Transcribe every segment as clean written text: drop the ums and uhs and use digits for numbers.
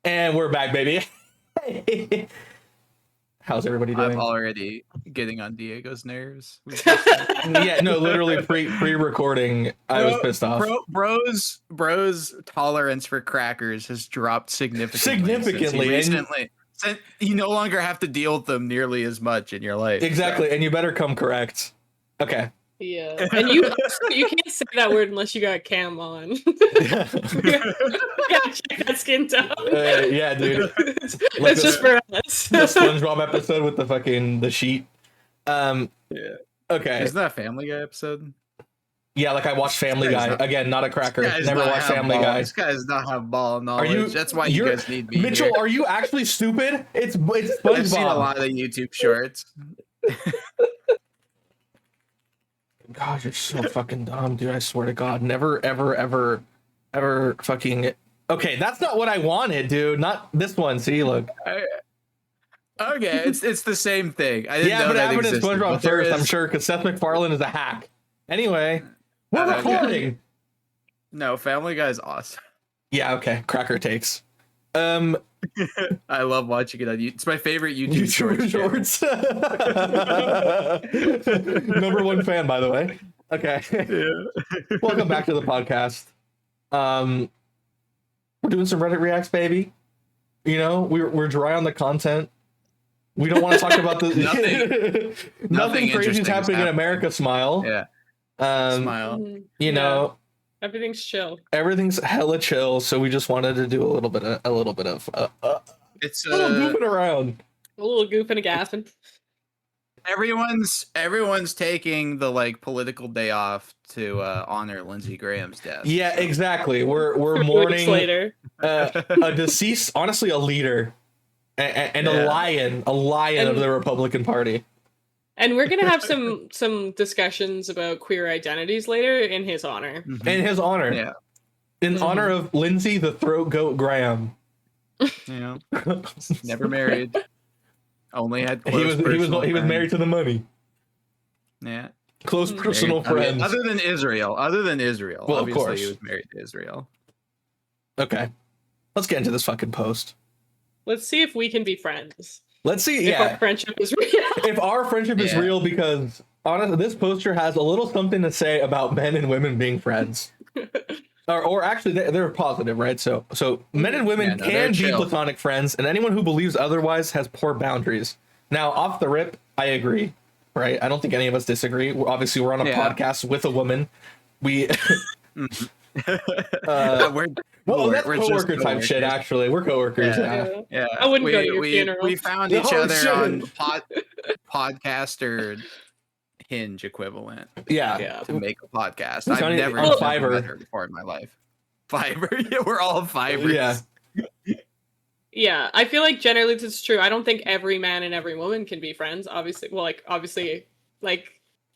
And we're back, baby. How's everybody doing? I'm already getting on Diego's nerves. Yeah, no, literally pre-recording, I was pissed off. Bro's tolerance for crackers has dropped significantly. Recently. You no longer have to deal with them nearly as much in your life. Exactly, so. And you better come correct. Okay. Yeah, and you can't say that word unless you got cam on. Yeah, check that skin tone. Yeah, dude. That's just for us. The SpongeBob episode with the sheet. Yeah. Okay. Isn't that a Family Guy episode? Yeah, like I watched Family Guy. Again, not a cracker. Never watched Family Guy. This guy does not have ball knowledge. That's why you guys need me. Mitchell, here. Are you actually stupid? It's SpongeBob. I've seen a lot of YouTube shorts. God, you're so fucking dumb, dude. I swear to God. Never, ever fucking... Okay, that's not what I wanted, dude. Not this one. See, look. Okay, it's the same thing. I didn't know but it that happened in existed, SpongeBob first, I'm sure, because Seth MacFarlane is a hack. Anyway, we're recording. No, Family Guy's awesome. Yeah, okay. Cracker takes. I love watching it on YouTube. It's my favorite YouTube shorts. Number one fan, by the way. Okay. Yeah. Welcome back to the podcast. We're doing some Reddit reacts, baby. You know, we're dry on the content. We don't want to talk about the nothing crazy is happening in America. Smile. Yeah. Smile. You know. Everything's chill. Everything's hella chill, so we just wanted to do a little bit of it's a little goofing around. A little goofing and gaffing. Everyone's taking the political day off to honor Lindsey Graham's death. Yeah, exactly. We're mourning later. A deceased, honestly, a leader and a lion of the Republican Party. And we're gonna have some discussions about queer identities later in his honor. Mm-hmm. In his honor, yeah. In honor of Lindsey the Throat Goat Graham. Yeah, never married. Only had close he was married to the money. Yeah, close personal friends. Other than Israel. Well, obviously, of course, he was married to Israel. Okay, let's get into this fucking post. Let's see if we can be friends. Let's see, if our friendship is real. If our friendship is real, because honestly, this poster has a little something to say about men and women being friends. or actually, they're positive, right? So men and women can be platonic friends, and anyone who believes otherwise has poor boundaries. Now, off the rip, I agree, right? I don't think any of us disagree. We're on a podcast with a woman. We... that's coworker type shit. Actually, we're coworkers. Yeah. I wouldn't go to your funeral. We found each other on podcast or Hinge equivalent. Yeah, to make a podcast. I've never on Fiverr met her before in my life. Fiverr, yeah, we're all Fivers. Yeah. I feel like generally this is true. I don't think every man and every woman can be friends. Obviously,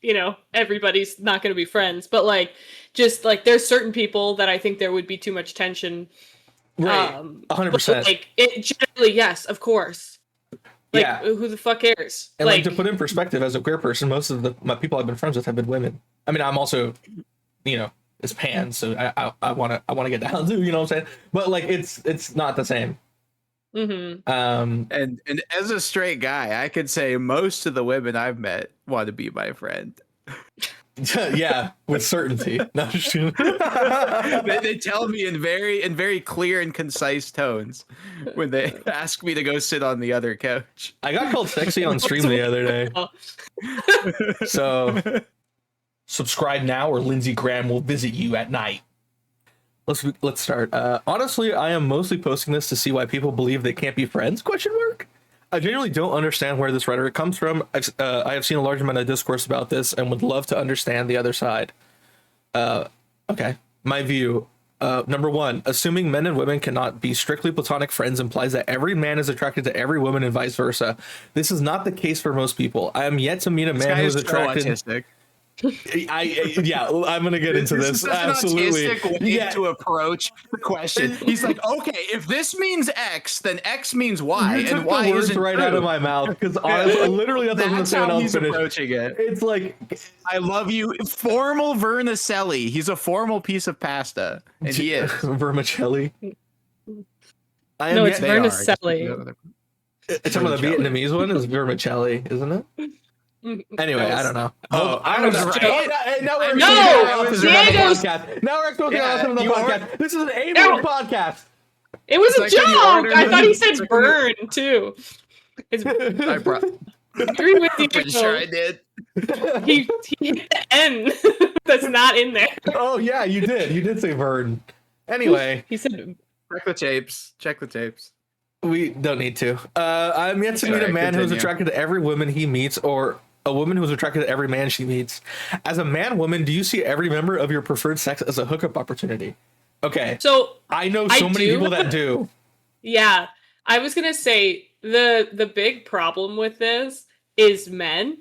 you know, everybody's not going to be friends, but there's certain people that I think there would be too much tension. Right. 100%. It generally, yes, of course. Who the fuck cares? And to put in perspective, as a queer person, most of my people I've been friends with have been women. I mean, I'm also, you know, it's pan, so I want to get down too, you know what I'm saying? But it's not the same. Mm-hmm. And as a straight guy, I could say most of the women I've met want to be my friend. Yeah, with certainty. No, they tell me in very clear and concise tones when they ask me to go sit on the other couch. I got called sexy on stream the other day. So subscribe now, or Lindsey Graham will visit you at night. Let's start. Honestly, I am mostly posting this to see why people believe they can't be friends? ? I genuinely don't understand where this rhetoric comes from. I have seen a large amount of discourse about this and would love to understand the other side. Okay, my view. Number one, assuming men and women cannot be strictly platonic friends implies that every man is attracted to every woman and vice versa. This is not the case for most people. I am yet to meet a man who is attracted. Autistic. I'm gonna get into this. Absolutely. An autistic way to approach the question. He's like, okay, if this means X, then X means Y, and Y isn't right true. Out of my mouth, because literally that's how he's approaching it. It's like, I love you, formal vermicelli. He's a formal piece of pasta, and he is vermicelli. I am No, it's yet- vermicelli. It's some of the Vietnamese one is vermicelli, isn't it? Anyway, I don't know. I was right. Hey, now we're No, exposing Diego's- podcast. Now we're exposing Yeah, us on the you are- podcast. This is an A-word No. podcast. It was a It's like when you joke. order- I thought he said it's like when you- burn too. It's I agree with you. pretty sure I did. He hit the N that's not in there. Oh yeah, you did. You did say Vern. Anyway, He said Check the tapes. Check the tapes. we don't need to. I'm yet to meet a Alright, man who's continue. attracted to every woman he meets, or a woman who's attracted to every man she meets. As a man-woman, do you see every member of your preferred sex as a hookup opportunity? Okay, so. I know I so many do. people that do. Yeah, I was gonna say the big problem with this is men.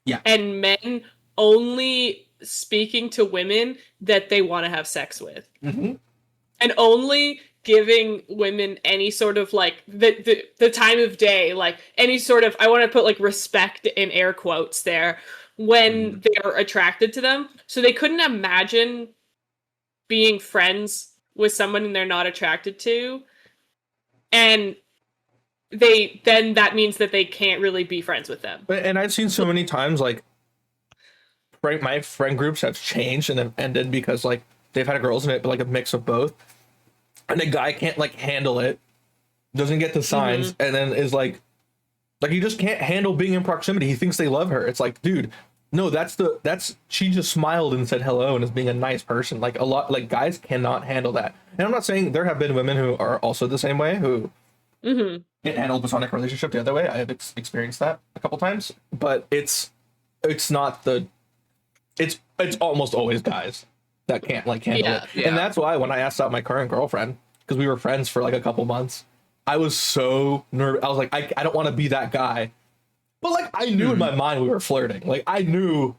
Yeah. And men only speaking to women that they want to have sex with, Mm-hmm. and only giving women any sort of like the time of day, like any sort of, I want to put like respect in air quotes there, when they're attracted to them. So they couldn't imagine being friends with someone they're not attracted to, and that means that they can't really be friends with them. And I've seen so many times, like, my friend groups have changed and have ended because, like, they've had girls in it, but like a mix of both. And the guy can't, like, handle it, doesn't get the signs, and then is like he just can't handle being in proximity. He thinks they love her. It's like, dude, no, she just smiled and said hello and is being a nice person. Like, a lot, like, guys cannot handle that. And I'm not saying there have been women who are also the same way, who can't handle a platonic relationship the other way. I have experienced that a couple times, but it's not it's almost always guys that can't, like, handle it. Yeah. And that's why when I asked out my current girlfriend, because we were friends for like a couple months, I was so nervous. I was like, I don't want to be that guy. But like, I knew in my mind we were flirting. Like, I knew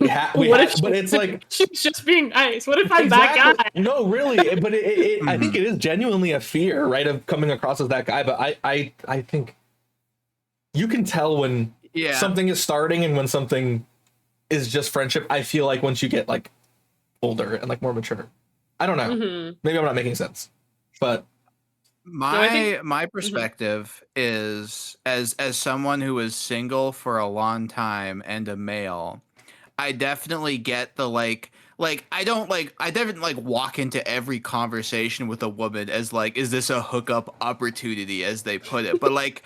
but it's like, she's just being nice. What if I'm that guy? No, really. But I think it is genuinely a fear, right, of coming across as that guy. But I think you can tell when something is starting and when something is just friendship. I feel like once you get like older and like more mature. I don't know. Maybe I'm not making sense. But my perspective is as someone who was single for a long time and a male, I definitely get the like I definitely walk into every conversation with a woman as like, is this a hookup opportunity, as they put it, but like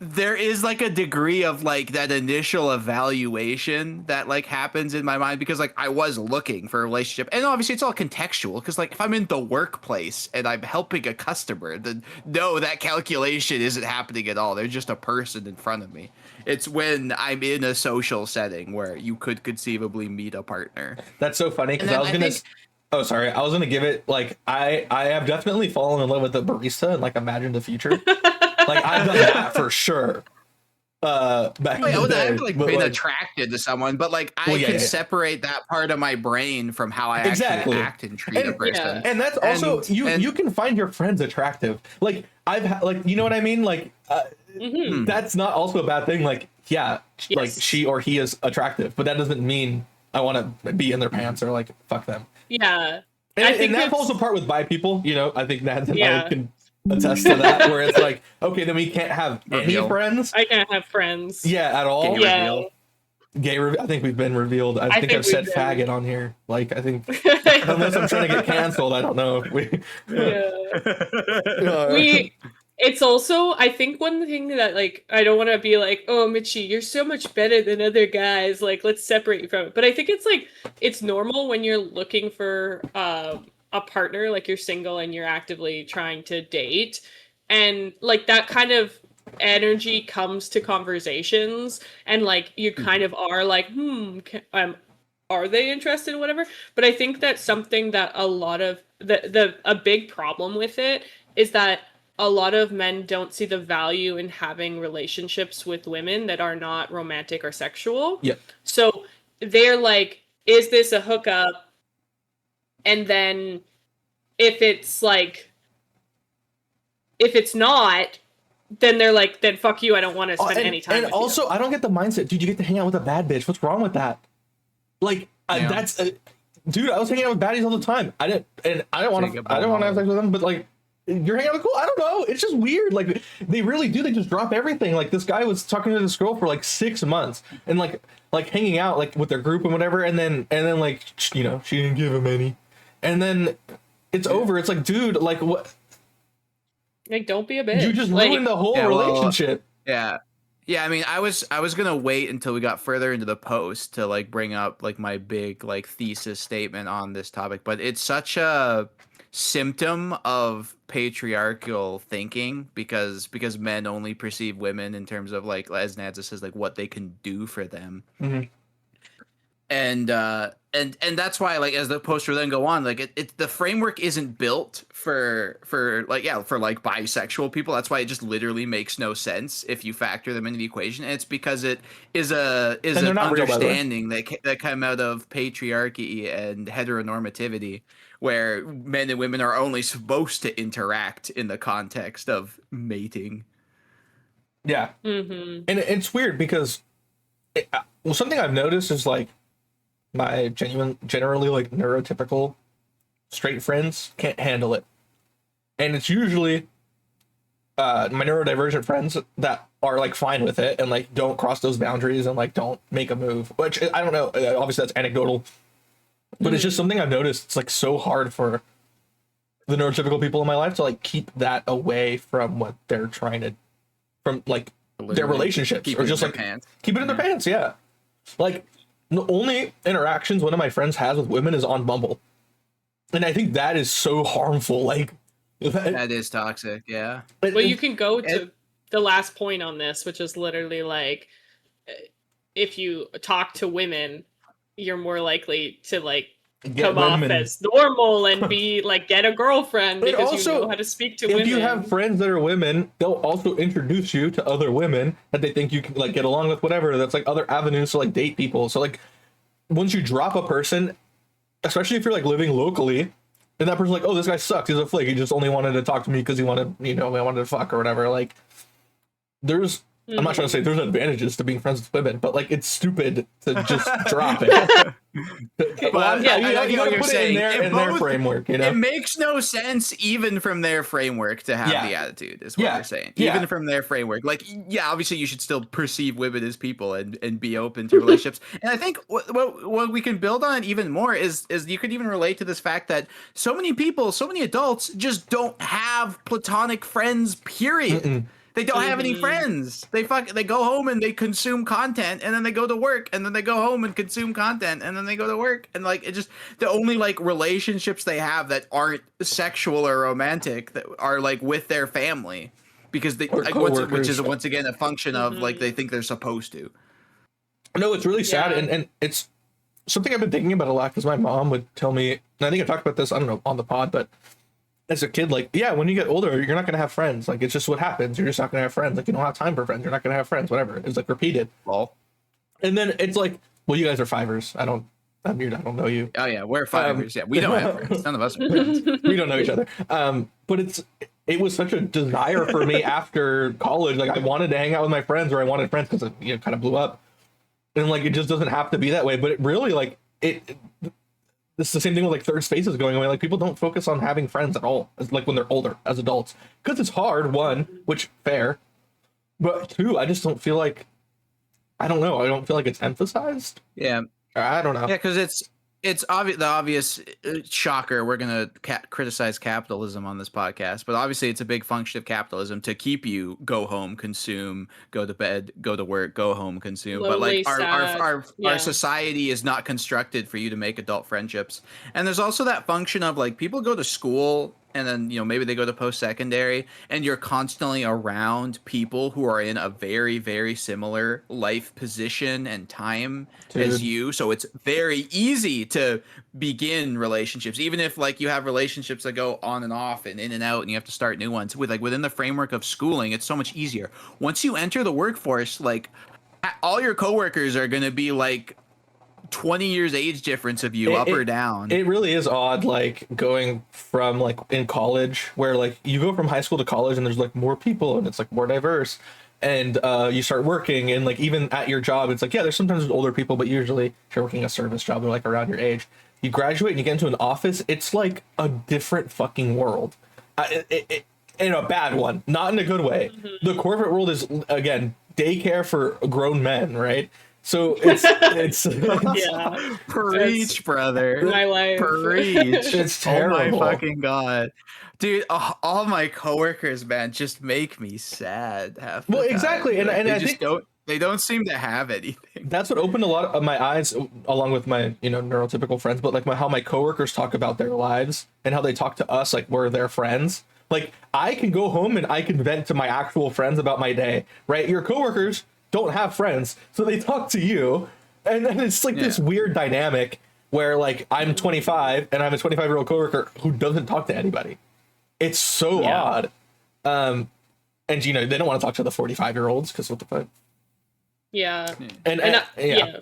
there is like a degree of like that initial evaluation that like happens in my mind, because like I was looking for a relationship, and obviously it's all contextual, because like if I'm in the workplace and I'm helping a customer, then no, that calculation isn't happening at all. There's just a person in front of me. It's when I'm in a social setting where you could conceivably meet a partner. That's so funny, because I was gonna give it, like, I have definitely fallen in love with the barista and like imagined the future. Like, I've done that for sure. Back in the day, I've like been attracted to someone, but like I can separate that part of my brain from how I actually act and treat a person. And that's also you can find your friends attractive. Like, like, you know what I mean? Like, that's not also a bad thing. Like, like she or he is attractive, but that doesn't mean I want to be in their pants or like fuck them. Yeah. And that falls apart with bi people. You know, I think that I can attest to that, where it's like, okay, then we can't have any friends. I can't have friends. Yeah, at all. Yeah. I think we've been revealed. I think I've said faggot on here. Like, I think unless I'm trying to get canceled, I don't know. It's also, I think one thing that, like, I don't want to be like, oh, Mitchie, you're so much better than other guys, like, let's separate you from it. But I think it's like, it's normal when you're looking for a partner, like you're single and you're actively trying to date, and like that kind of energy comes to conversations, and like you kind of are like, are they interested in whatever? But I think that's something that a lot of a big problem with it is that a lot of men don't see the value in having relationships with women that are not romantic or sexual. Yep. So they're like, is this a hookup? And then if it's not, then they're like, then fuck you, I don't want to spend any time with also, you. I don't get the mindset, dude, you get to hang out with a bad bitch. What's wrong with that? Like, dude, I was hanging out with baddies all the time. I didn't want to have sex with them, but like, you're hanging out with cool. I don't know. It's just weird. Like they really do. They just drop everything. Like this guy was talking to this girl for like 6 months and like hanging out like with their group and whatever. And then like, you know, she didn't give him any. And then it's over. It's like, dude, like what? Like, don't be a bitch. You just like, ruined the whole relationship. Yeah. Yeah, I mean, I was gonna wait until we got further into the post to like bring up like my big like thesis statement on this topic, but it's such a symptom of patriarchal thinking because men only perceive women in terms of like, as Nadza says, like what they can do for them. Mm-hmm. And that's why, like, as the poster then go on, like it the framework isn't built for like bisexual people. That's why it just literally makes no sense if you factor them into the equation. And it's because it is an understanding that come out of patriarchy and heteronormativity, where men and women are only supposed to interact in the context of mating. Yeah. Mm-hmm. And it's weird because something I've noticed is like my generally like neurotypical straight friends can't handle it. And it's usually my neurodivergent friends that are like fine with it and like don't cross those boundaries and like don't make a move, which I don't know. Obviously that's anecdotal, but it's just something I've noticed. It's like so hard for the neurotypical people in my life to like keep that away from what they're trying to, from like their relationships, or just like keep it in their pants. Yeah. Like the only interactions one of my friends has with women is on Bumble. And I think that is so harmful. Like that is toxic. Yeah. Well, you can go to the last point on this, which is literally like, if you talk to women, you're more likely to like come off as normal and be like get a girlfriend because also, you know how to speak to women. If you have friends that are women, they'll also introduce you to other women that they think you can like get along with, whatever. That's like other avenues to like date people. So like once you drop a person, especially if you're like living locally, and that person's like, oh, this guy sucks, he's a flake, he just only wanted to talk to me because he wanted, you know, I wanted to fuck or whatever. Like there's I'm not trying to say there's advantages to being friends with women, but like it's stupid to just drop it. But yeah, you gotta put it in their framework. You know, it makes no sense even from their framework to have the attitude. Is what you're saying. Even from their framework, like obviously you should still perceive women as people and be open to relationships. And I think what we can build on even more is you could even relate to this fact that so many people, so many adults, just don't have platonic friends. Period. Mm-mm. They don't have any friends. They go home and they consume content, and then they go to work, and then they go home and consume content, and then they go to work, and like it just the only like relationships they have that aren't sexual or romantic that are like with their family, because they like which is once again a function of like they think they're supposed to. No, it's really sad, and it's something I've been thinking about a lot because my mom would tell me, and I think I talked about this, I don't know, on the pod, but as a kid, like, yeah, when you get older, you're not going to have friends. Like, it's just what happens. You're just not going to have friends. Like, you don't have time for friends. You're not going to have friends, whatever. It's like repeated. Well, and then it's like, well, you guys are fivers. I'm weird. I don't know you. Oh, yeah, we're fivers. Yeah, we don't have friends. None of us are friends. We don't know each other. But it was such a desire for me after college. Like, I wanted to hang out with my friends, or I wanted friends because it kind of blew up. And, like, it just doesn't have to be that way. But it really, like, it's the same thing with like third spaces going away. Like people don't focus on having friends at all, like when they're older as adults, because it's hard. One, which fair, but two, I just don't feel like, I don't know. I don't feel like it's emphasized. Yeah, I don't know. Yeah, because it's obvious. The obvious shocker. We're gonna criticize capitalism on this podcast, but obviously it's a big function of capitalism to keep you go home, consume, go to bed, go to work, go home, consume. Lonely, but like our society is not constructed for you to make adult friendships. And there's also that function of like people go to school and then maybe they go to post-secondary, and you're constantly around people who are in a very, very similar life position and time as you. So it's very easy to begin relationships, even if like you have relationships that go on and off and in and out, and you have to start new ones. With like within the framework of schooling, it's so much easier. Once you enter the workforce, like all your coworkers are going to be like 20 years age difference of you, up or down. It really is odd, like going from like in college, where like you go from high school to college and there's like more people and it's like more diverse, and you start working, and like even at your job it's like, yeah, there's sometimes older people, but usually if you're working a service job, they're like around your age. You graduate and you get into an office, it's like a different fucking world. in a bad one, not in a good way. Mm-hmm. The corporate world is, again, daycare for grown men, right? So it's Yeah. Preach, brother. My life. Preach. It's Oh my terrible. fucking god. Dude, all my coworkers, man, just make me sad half the Well, time. exactly, and they I just think they don't seem to have anything. that's what opened a lot of my eyes, along with my neurotypical friends, but like how my coworkers talk about their lives and how they talk to us like we're their friends. Like I can go home and I can vent to my actual friends about my day, right? Your coworkers don't have friends, so they talk to you, and then it's like this weird dynamic where like I'm 25 and I'm a 25-year-old coworker who doesn't talk to anybody. It's so odd. And they don't want to talk to the 45-year-olds because what the fuck. Yeah. And yeah.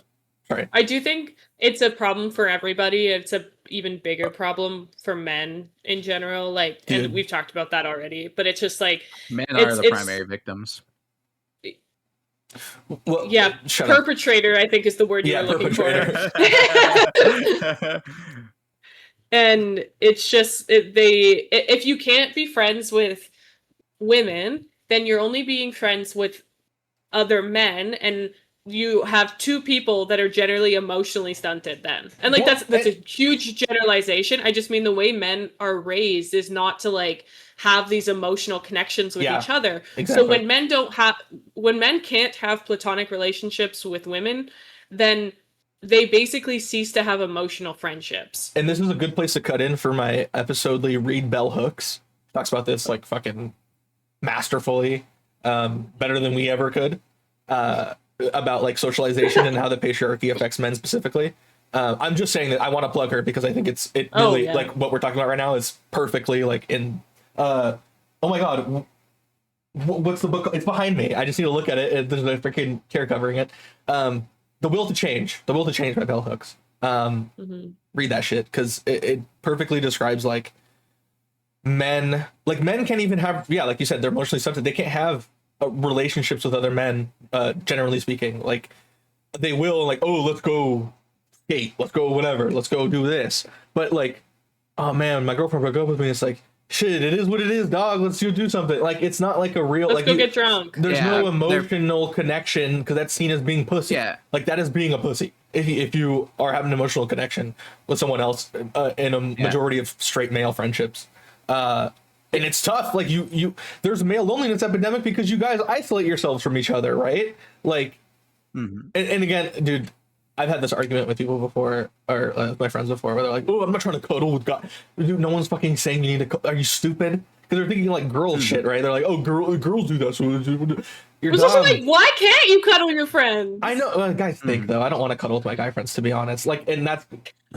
Sorry. I do think it's a problem for everybody. It's a even bigger problem for men in general. Like, Dude. and we've talked about that already, but it's just like Men are the primary victims. Well, yeah, perpetrator, I think is the word you're looking for. And it's just if you can't be friends with women, then you're only being friends with other men, and you have two people that are generally emotionally stunted then. And like that's a huge generalization. I just mean the way men are raised is not to like have these emotional connections with each other. Exactly. So when men can't have platonic relationships with women, then they basically cease to have emotional friendships. And this is a good place to cut in for my episodely read Bell Hooks. Talks about this like fucking masterfully, better than we ever could, about like socialization and how the patriarchy affects men specifically. I'm just saying that I want to plug her because I think it really like what we're talking about right now is perfectly like in oh my god, what's the book? It's behind me. I just need to look at it. There's a freaking care covering it. The Will to Change by Bell Hooks. Read that shit because it perfectly describes like men can't even have, like you said, they're emotionally stunted. They can't have relationships with other men, generally speaking. Like they will like, oh, let's go skate, let's go whatever, let's go do this. But like, oh man, my girlfriend broke up with me. It's like, shit, it is what it is, dog. Let's do something. Like it's not like a real let's go get drunk. There's no emotional connection because that's seen as being pussy. Yeah, like that is being a pussy. If you are having an emotional connection with someone else in a majority of straight male friendships, and it's tough. Like you there's a male loneliness epidemic because you guys isolate yourselves from each other, right? Like, and again, dude, I've had this argument with people before, or my friends before, where they're like, "Oh, I'm not trying to cuddle with God." Dude, no one's fucking saying you need to. Are you stupid? Because they're thinking like girl shit, right? They're like, "Oh, girls do that." So you're dumb. Also like, why can't you cuddle your friends? I know, guys think though. I don't want to cuddle with my guy friends, to be honest. Like, and that's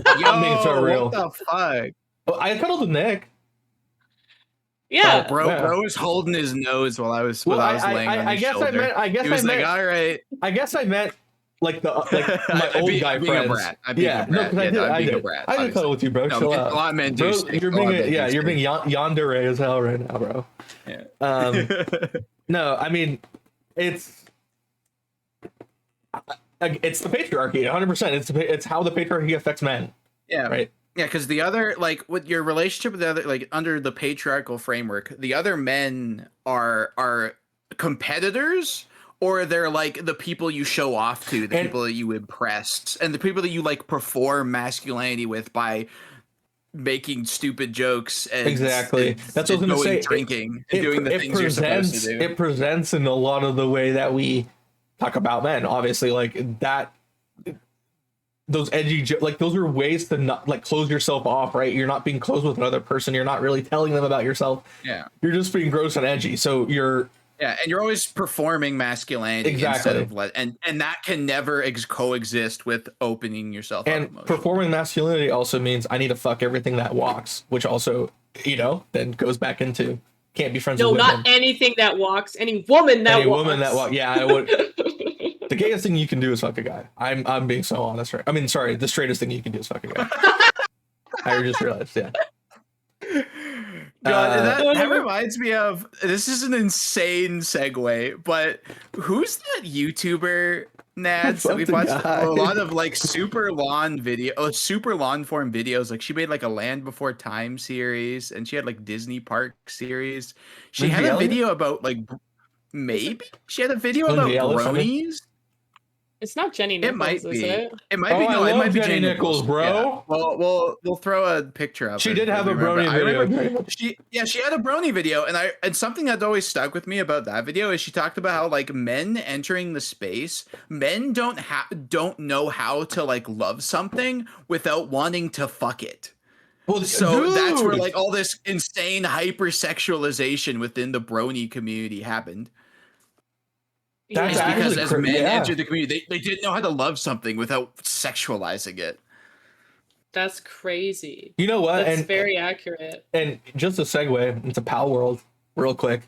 I'm being so real. What the fuck? I cuddled with Nick. Yeah, bro was holding his nose while I was laying on his shoulder. I guess he was I like, meant, all right. I guess I meant like my old guy friends. I did cuddle with you, bro. No, chill out. A lot of men do. Bro, you're being yandere as hell right now, bro. Yeah. No, I mean, it's the patriarchy, 100%. It's how the patriarchy affects men. Yeah. Right. Yeah, because the other, like, with your relationship with the other, like, under the patriarchal framework, the other men are competitors, or they're like the people you show off to, the people that you impress, and the people that you like perform masculinity with by making stupid jokes and exactly. That's what I was going to say. Drinking and doing the things you're supposed to do. It presents in a lot of the way that we talk about men. Obviously, like that. Those edgy, like those are ways to not like close yourself off, right? You're not being close with another person. You're not really telling them about yourself. Yeah. You're just being gross and edgy. So you're. Yeah, and you're always performing masculinity instead of and that can never coexist with opening yourself up. And performing masculinity also means I need to fuck everything that walks, which also, then goes back into can't be friends with women. No, not anything that walks. Any woman that walks. Yeah, I would. The gayest thing you can do is fuck a guy. I'm being so honest, right? I mean, sorry, the straightest thing you can do is fuck a guy. I just realized, yeah. God, that reminds me of, this is an insane segue, but who's that YouTuber Nads. Fuck We've the watched guy. a lot of like super long super long form videos. Like she made like a Land Before Time series, and she had like Disney Park series. She Lindsay had a Elliott? video about like maybe she had a video Lindsay about Elliott, something? bronies. It's not Jenny It Nichols, might is be. it? It might Oh, be. I No, it love might be Jenny Jane Nichols, Nichols. bro. Yeah. We'll throw a picture up. She did as have we a remember. brony I video. remember she had a brony video, and something that always stuck with me about that video is she talked about how like men entering the space, men don't know how to like love something without wanting to fuck it. Well, So that's where dude, like all this insane hypersexualization within the brony community happened. That's It's Yeah. because actually as men yeah. entered the community, they didn't know how to love something without sexualizing it. That's crazy. You know what? That's very accurate. And just a segue into Pal World, real quick.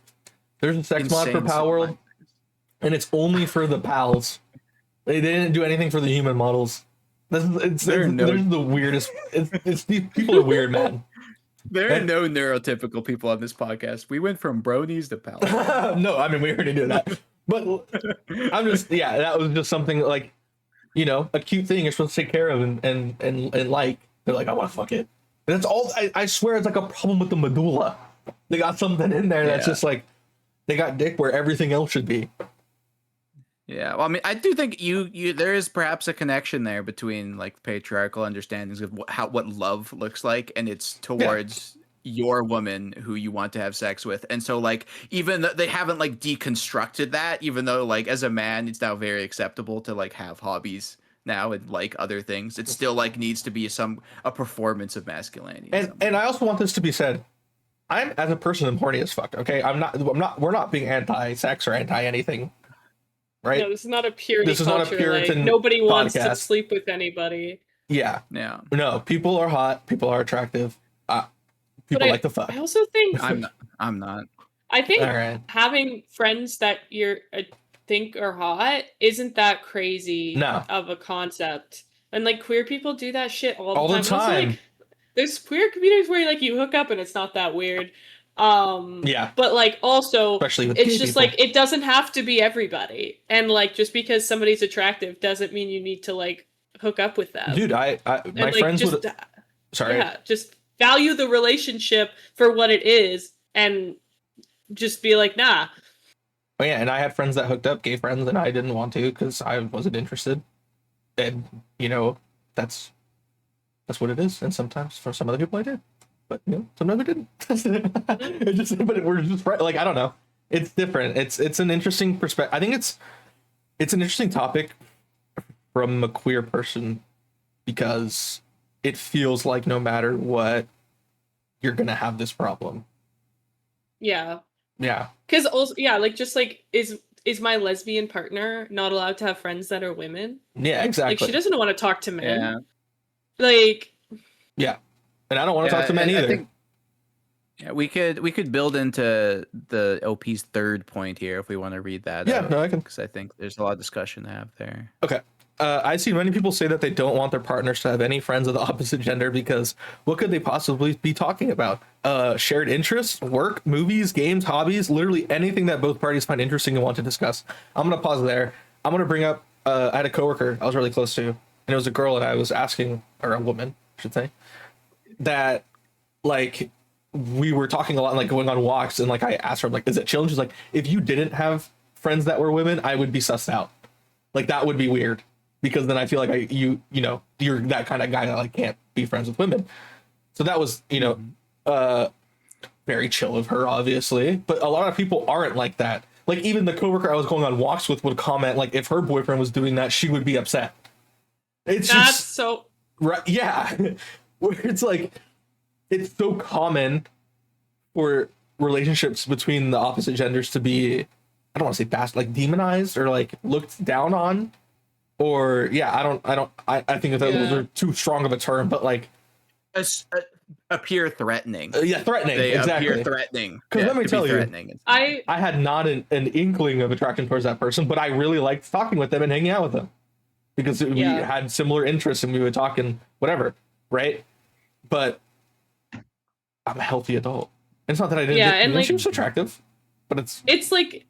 There's a sex mod for Insane Pal World, segue. and it's only for the pals. They didn't do anything for the human models. There's the weirdest. These people are weird, man. There are no neurotypical people on this podcast. We went from bronies to pals. No, I mean we already knew that. But I'm just that was just something like, a cute thing you're supposed to take care of and like. They're like, I want to fuck it. And that's all. I swear it's like a problem with the medulla. They got something in there that's just like they got dick where everything else should be. Yeah, well, I mean, I do think there is perhaps a connection there between like patriarchal understandings of what love looks like, and it's towards your woman who you want to have sex with. And so like even though they haven't like deconstructed that, even though like as a man it's now very acceptable to like have hobbies now and like other things, it still like needs to be a performance of masculinity. And I also want this to be said. I'm as a person I'm horny as fuck. Okay, we're not being anti-sex or anti-anything. Right? No, this is not a Puritan This is not a culture. Puritan like, nobody wants to podcast. sleep with anybody. Yeah. Yeah. No, people are hot. People are attractive. People like to fuck. I also think I'm not. I think All right. having friends that you think are hot isn't that crazy of a concept. And like queer people do that shit all the time. Also, like, there's queer communities where like you hook up and it's not that weird. But like also especially with it's just people. like it doesn't have to be everybody. And like just because somebody's attractive doesn't mean you need to like hook up with them. Dude, my like, friends would sorry. Yeah, just value the relationship for what it is and just be like, nah. Oh yeah, and I had friends that hooked up, gay friends, and I didn't want to because I wasn't interested. And that's what it is. And sometimes for some other people I did. But sometimes I didn't. But we're just like, I don't know. It's different. It's an interesting perspective. I think it's an interesting topic from a queer person because it feels like no matter what, you're gonna have this problem. Yeah. Yeah. Because also, like just like is my lesbian partner not allowed to have friends that are women? Yeah, exactly. Like she doesn't want to talk to men. Yeah. Like. Yeah. And I don't want to talk to men either. I think, we could build into the OP's third point here if we want to read that. Yeah, no, I can. Because I think there's a lot of discussion to have there. Okay. I see many people say that they don't want their partners to have any friends of the opposite gender because what could they possibly be talking about? Shared interests, work, movies, games, hobbies, literally anything that both parties find interesting and want to discuss. I'm going to pause there. I'm going to bring up, I had a coworker I was really close to, and it was a girl, and I was asking, or a woman, I should say, that like we were talking a lot and like going on walks, and like I asked her, like, is it chill? And she's like, if you didn't have friends that were women, I would be sussed out. Like that would be weird because then I feel like you're that kind of guy that like can't be friends with women. So that was very chill of her, obviously, but a lot of people aren't like that. Like even the coworker I was going on walks with would comment like if her boyfriend was doing that, she would be upset. That's just so right. Yeah. Where it's like, it's so common for relationships between the opposite genders to be, I don't want to say like demonized or like looked down on, or I think that those are too strong of a term, but like appear threatening. Threatening. They exactly. appear threatening. Because let me tell you, I had not an inkling of attraction towards that person, but I really liked talking with them and hanging out with them because we had similar interests and we would talk and whatever, right? But I'm a healthy adult. It's not that I didn't. And like she was attractive, but it's like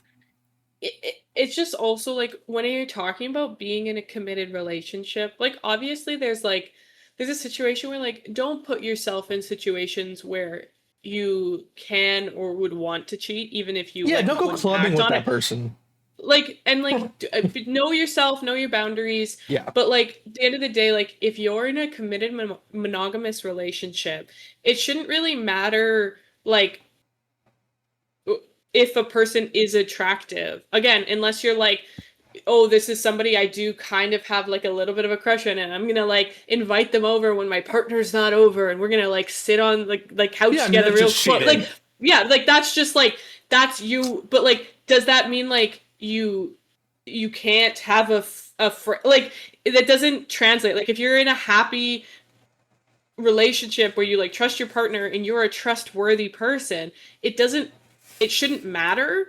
it's just also like when you're talking about being in a committed relationship, like obviously there's a situation where like don't put yourself in situations where you can or would want to cheat even if you Yeah, like don't go wouldn't clubbing act with on that it. person. Like and like know yourself, know your boundaries, Yeah. but like at the end of the day, like if you're in a committed monogamous relationship, it shouldn't really matter like if a person is attractive. Again, unless you're like, oh, this is somebody I do kind of have like a little bit of a crush on, and I'm gonna like invite them over when my partner's not over, and we're gonna like sit on like couch Yeah, I mean, together that's real just close. cheating. Like, yeah, like that's just like that's you. But like, does that mean like you can't have like that doesn't translate. Like if you're in a happy relationship where you like trust your partner and you're a trustworthy person, it shouldn't matter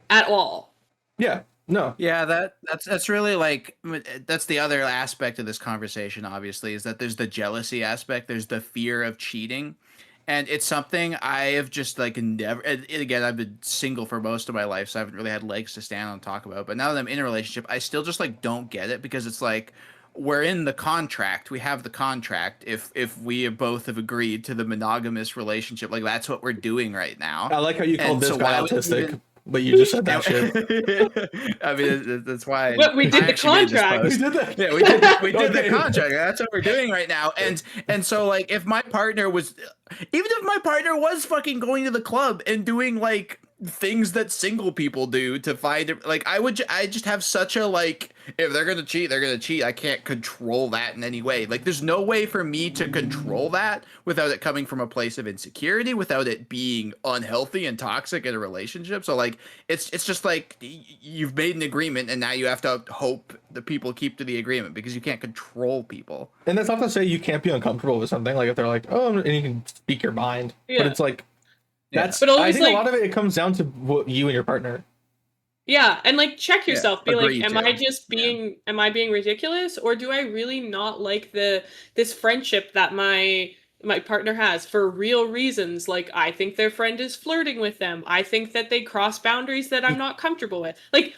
at all. Yeah. No. Yeah, that's really like that's the other aspect of this conversation, obviously, is that there's the jealousy aspect, there's the fear of cheating. And it's something I have just like never, and again, I've been single for most of my life, so I haven't really had legs to stand on and talk about. But now that I'm in a relationship, I still just like don't get it, because it's like we're in the contract. We have the contract. If we both have agreed to the monogamous relationship, like that's what we're doing right now. I like how you called And this so guy why would autistic, even, but you just said that shit. I mean, that's why But we did I the actually made this contract. We post. did that. Yeah, we did the Okay. contract. That's what we're doing right now. And so like if my partner was, even if my partner was fucking going to the club and doing like things that single people do to find it, like I just have such a like, if they're gonna cheat, they're gonna cheat. I can't control that in any way. Like there's no way for me to control that without it coming from a place of insecurity, without it being unhealthy and toxic in a relationship. So like it's just like you've made an agreement and now you have to hope the people keep to the agreement, because you can't control people. And that's not to say you can't be uncomfortable with something. Like if they're like, oh, and you can speak your mind. Yeah. But it's like, that's, But I always think like a lot of it comes down to what you and your partner. yeah, and like check Yeah, yourself. Be like, agree to. Yeah. am I being ridiculous, or do I really not like this friendship that my partner has for real reasons? Like I think their friend is flirting with them. I think that they cross boundaries that I'm not comfortable with. Like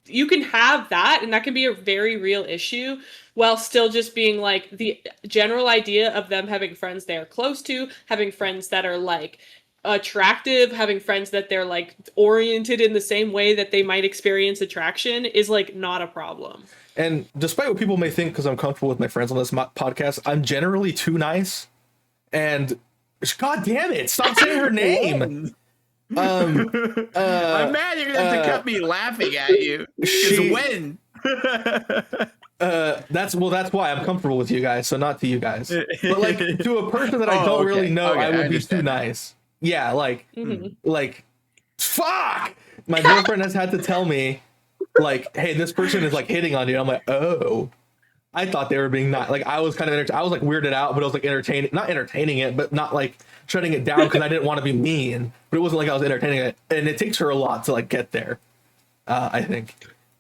you can have that and that can be a very real issue while still just being like the general idea of them having friends they are close to, having friends that are like attractive, having friends that they're like oriented in the same way that they might experience attraction is like not a problem. And despite what people may think, because I'm comfortable with my friends on this podcast, I'm generally too nice. And god damn it, stop saying her name. I'm mad you're gonna have to cut me laughing at you. Because when that's why I'm comfortable with you guys, so not to you guys. But like to a person that I don't really know, I would be too nice. Yeah, like like fuck. My girlfriend has had to tell me, like, hey, this person is like hitting on you. I'm like, oh. I thought they were being not like, I was kind of I was like weirded out, but I was like not entertaining it, but not like shutting it down because I didn't want to be mean. But it wasn't like I was entertaining it, and it takes her a lot to like get there, I think.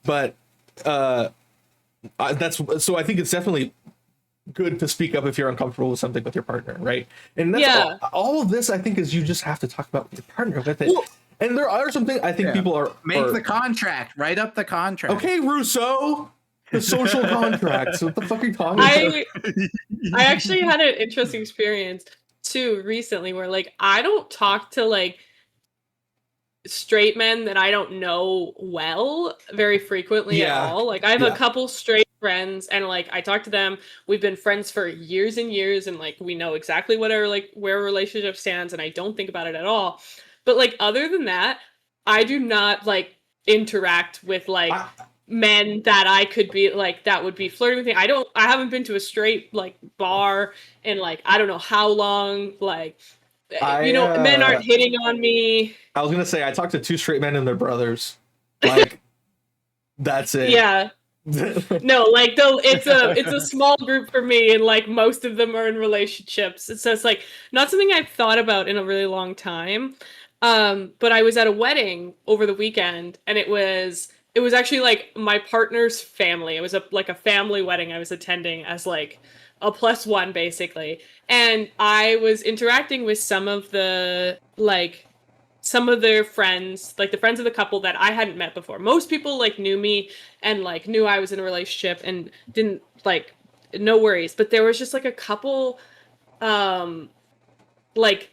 But that's so. I think it's definitely good to speak up if you're uncomfortable with something with your partner, right? And that's all of this, I think, is you just have to talk about with your partner with it. Well, and there are some things I think people are the contract, write up the contract. Okay, Russo. The social contracts. What the fuck are you talking about? I actually had an interesting experience too recently where like I don't talk to like straight men that I don't know well very frequently at all. Like I have a couple straight friends and like I talk to them. We've been friends for years and years and like we know exactly what our like where our relationship stands and I don't think about it at all. But like other than that, I do not like interact with like men that I could be like that would be flirting with me. I haven't been to a straight like bar in like I don't know how long. Like men aren't hitting on me. I was gonna say I talked to 2 straight men and their brothers. Like that's it. Yeah. No, like it's a small group for me and like most of them are in relationships. So it's like not something I've thought about in a really long time. But I was at a wedding over the weekend and it was actually like my partner's family. It was a family wedding I was attending as like a +1 basically. And I was interacting with some of the like some of their friends, like the friends of the couple that I hadn't met before. Most people like knew me and like knew I was in a relationship and didn't like, no worries. But there was just like a couple like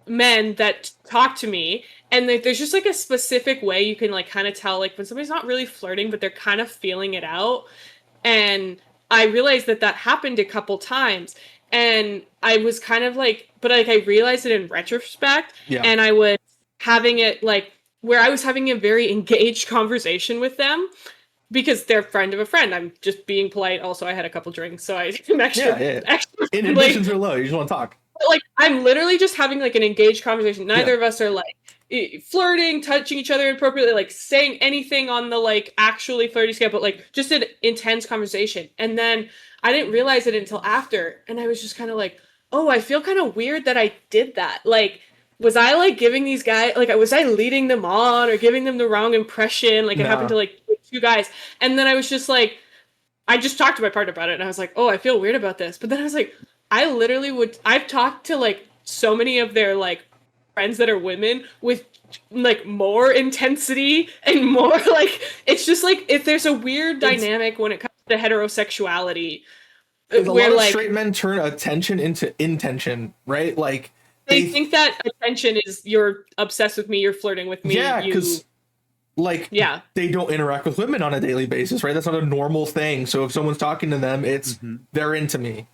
men that talk to me, and there's just like a specific way you can like kind of tell like when somebody's not really flirting but they're kind of feeling it out. And I realized that happened a couple times, and I was kind of like, but like I realized it in retrospect. And I was having it like where I was having a very engaged conversation with them because they're a friend of a friend. I'm just being polite. Also, I had a couple drinks, so I'm extra inhibitions are low. You just want to talk. Like, I'm literally just having like an engaged conversation. Neither of us are like flirting, touching each other inappropriately, like saying anything on the like actually flirty scale, but like just an intense conversation. And then I didn't realize it until after, and I was just kind of like, oh, I feel kind of weird that I did that. Like, was I like giving these guys, like, was I leading them on or giving them the wrong impression? Like, it happened to like 2 guys, and then I was just like, I just talked to my partner about it, and I was like, oh, I feel weird about this. But then I was like, I've talked to like so many of their like friends that are women with like more intensity and more like, it's just like, if there's a weird dynamic when it comes to heterosexuality where a lot of straight men turn attention into intention, right? Like they think that attention is you're obsessed with me, you're flirting with me. Yeah, because they don't interact with women on a daily basis, right? That's not a normal thing. So if someone's talking to them, it's they're into me.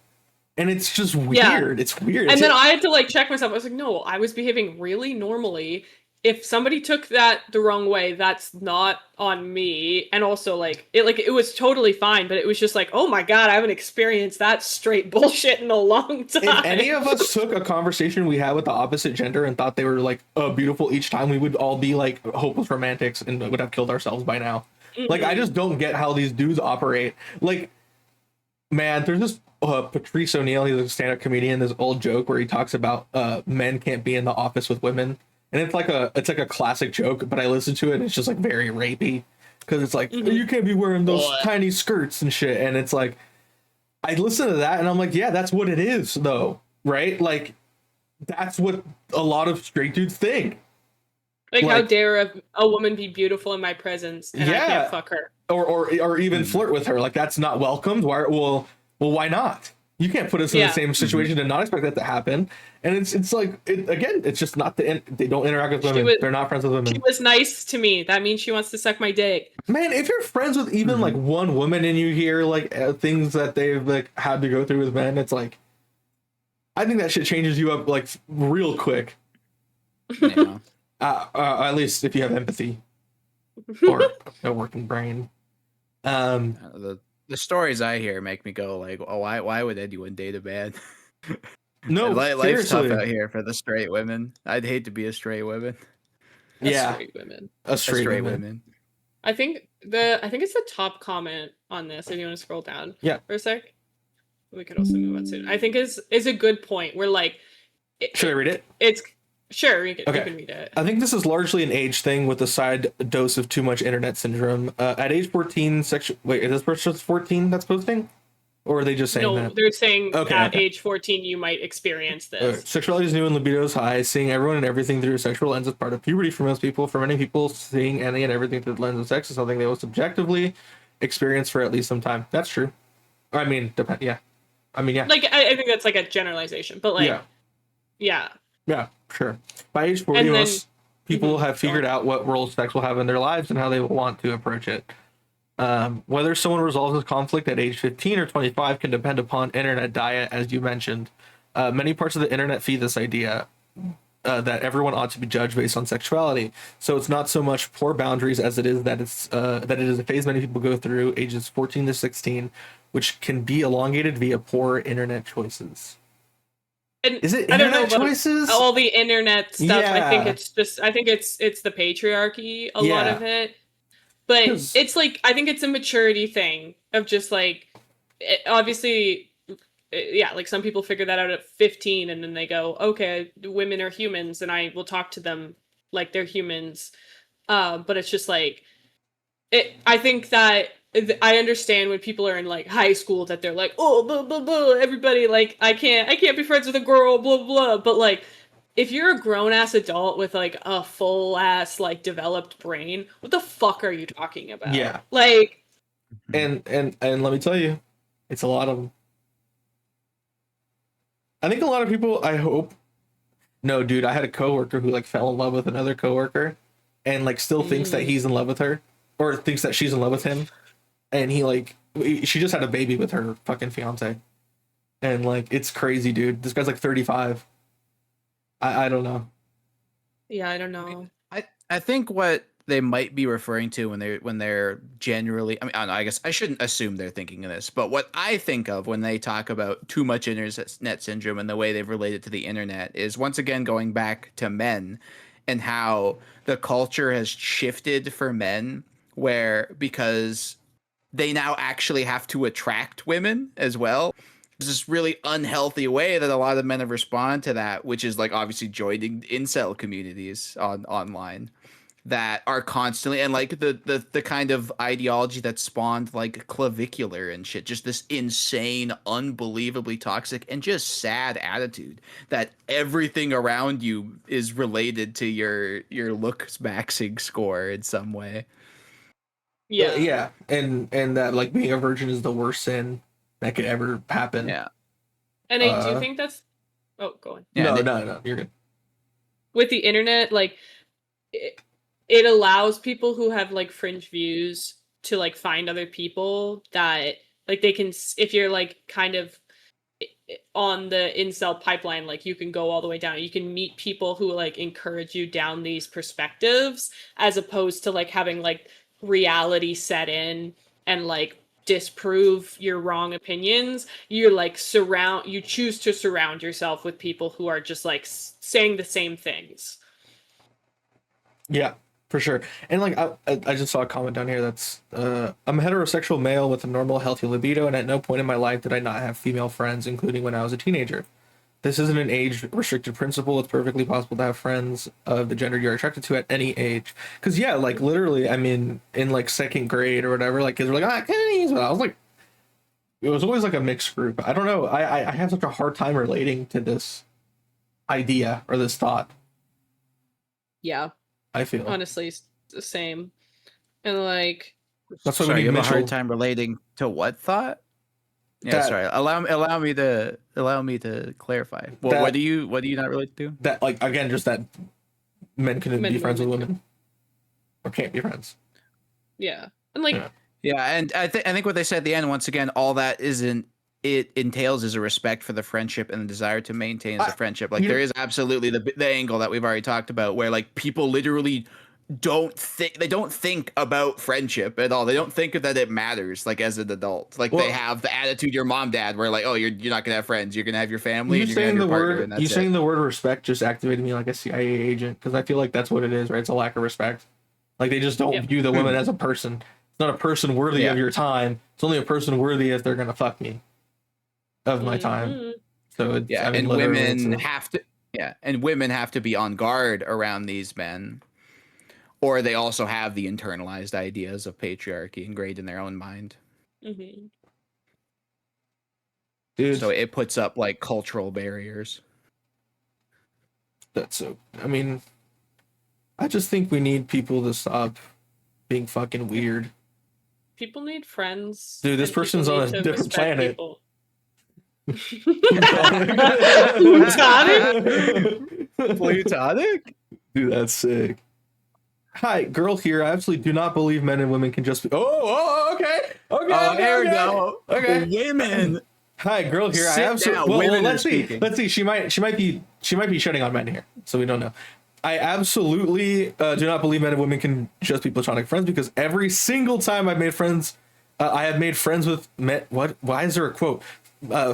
And it's just weird. Yeah. It's weird. And then I had to like check myself. I was like, no, I was behaving really normally. If somebody took that the wrong way, that's not on me. And also it was totally fine, but it was just like, oh my God, I haven't experienced that straight bullshit in a long time. If any of us took a conversation we had with the opposite gender and thought they were like beautiful each time, we would all be like hopeless romantics and would have killed ourselves by now. Like, I just don't get how these dudes operate. Like, man, there's this Patrice O'Neill, he's a stand-up comedian, this old joke where he talks about men can't be in the office with women, and it's like a classic joke, but I listen to it and it's just like very rapey because it's like, you can't be wearing those tiny skirts and shit, and it's like, I listen to that and I'm like, yeah, that's what it is though, right? Like, that's what a lot of straight dudes think. Like how dare a woman be beautiful in my presence and I can't fuck her, or even flirt with her? Like, that's not welcomed. Why not? You can't put us in the same situation and not expect that to happen. And it's like, again, it's just not they don't interact with women. They're not friends with women. She was nice to me. That means she wants to suck my dick. Man, if you're friends with even like one woman and you hear like things that they've like had to go through with men, it's like, I think that shit changes you up like real quick. Yeah. At least if you have empathy or a working brain. The stories I hear make me go like, oh, why would anyone date a man? No, life's tough out here for the straight women. I'd hate to be a straight woman. Straight women. A straight women. I think it's the top comment on this. If you want to scroll down, for a sec, we could also move on soon. I think is a good point. We're like, should I read it? It's sure you can read it. I think this is largely an age thing with a side dose of too much internet syndrome. At age 14, is this person 14 that's posting? Or are they just saying that? No, they're saying at age 14 you might experience this. Sexuality is new and libido is high. Seeing everyone and everything through a sexual lens is part of puberty for most people. For many people, seeing any and everything through the lens of sex is something they will subjectively experience for at least some time. That's true. I mean, yeah. Like, I think that's like a generalization, but like, yeah, sure. By age 40, most people have figured out what role sex will have in their lives and how they will want to approach it. Whether someone resolves this conflict at age 15 or 25 can depend upon internet diet, as you mentioned. Many parts of the internet feed this idea that everyone ought to be judged based on sexuality. So it's not so much poor boundaries as it is that it is a phase many people go through, ages 14 to 16, which can be elongated via poor internet choices. And is it internet I don't know choices? All the internet stuff. Yeah. I think it's the patriarchy, a lot of it. But it's like, I think it's a maturity thing of just like, obviously, like some people figure that out at 15 and then they go, okay, women are humans and I will talk to them like they're humans. But it's just like, I think that I understand when people are in like high school that they're like, oh, blah, blah, blah, everybody, like, I can't be friends with a girl, blah, blah, but like, if you're a grown ass adult with like a full ass like developed brain, what the fuck are you talking about? Yeah. Like, and let me tell you, it's a lot of them. I think a lot of people, I hope. No, dude, I had a coworker who like fell in love with another coworker and like still thinks that he's in love with her or thinks that she's in love with him. And he like, she just had a baby with her fucking fiance. And like, it's crazy, dude. This guy's like 35. I don't know. yeah, I don't know. I think what they might be referring to when they're generally, I mean, I don't know, I guess I shouldn't assume they're thinking of this, but what I think of when they talk about too much internet syndrome and the way they've related to the internet is once again going back to men and how the culture has shifted for men where because they now actually have to attract women as well. There's this really unhealthy way that a lot of men have responded to that, which is like obviously joining incel communities online that are constantly and like the kind of ideology that spawned like clavicular and shit, just this insane, unbelievably toxic and just sad attitude that everything around you is related to your looks maxing score in some way. Yeah. Yeah. And that like being a virgin is the worst sin that could ever happen. Yeah. And I do think that's go on. Yeah, no, you're good. With the internet, like it allows people who have like fringe views to like find other people that like they can, if you're like kind of on the incel pipeline, like you can go all the way down. You can meet people who like encourage you down these perspectives as opposed to like having like reality set in and like disprove your wrong opinions. You're like you choose to surround yourself with people who are just like saying the same things. Yeah, for sure. And like I just saw a comment down here that's I'm a heterosexual male with a normal healthy libido, and at no point in my life did I not have female friends, including when I was a teenager. This isn't an age restricted principle. It's perfectly possible to have friends of the gender you're attracted to at any age. Because yeah, like literally, I mean, in like second grade or whatever, like kids were like, but I was like, it was always like a mixed group. I don't know. I have such a hard time relating to this idea or this thought. Yeah. I feel honestly it's the same. And like that's why sorry, we you need have a Mitchell. hard time relating to what thought? Yeah, That- sorry. Allow me to clarify. Well, what do you not relate to? That like again, just that men couldn't be Men friends with women. women or can't be friends. Yeah. And like Yeah, and I think what they said at the end, once again, all that it entails is a respect for the friendship and the desire to maintain the friendship. Like there is absolutely the angle that we've already talked about where like people literally don't think about friendship at all. They don't think that it matters like as an adult. Like they have the attitude your mom dad where like, oh, you're not gonna have friends, you're gonna have your family and you're gonna have your partner, and that's you saying the word respect just activated me like a CIA agent, because I feel like that's what it is, right? It's a lack of respect. Like they just don't view the woman as a person. It's not a person worthy of your time. It's only a person worthy if they're gonna fuck me of my time. So it's, I mean, and women have to be on guard around these men, or they also have the internalized ideas of patriarchy ingrained in their own mind. mm-hmm. Dude, so it puts up like cultural barriers. That's so. I mean, I just think we need people to stop being fucking weird. People need friends. Dude, this person's on a different planet. Platonic? Dude, that's sick. Hi, girl here. I absolutely do not believe men and women can just be. Okay. There we go. Okay. Women. Hi, girl here. Sit I absolutely. down. Women let's see. speaking. Let's see. She might be shitting on men here, so we don't know. I absolutely do not believe men and women can just be platonic friends, because every single time I've made friends, I have made friends with men. What? Why is there a quote?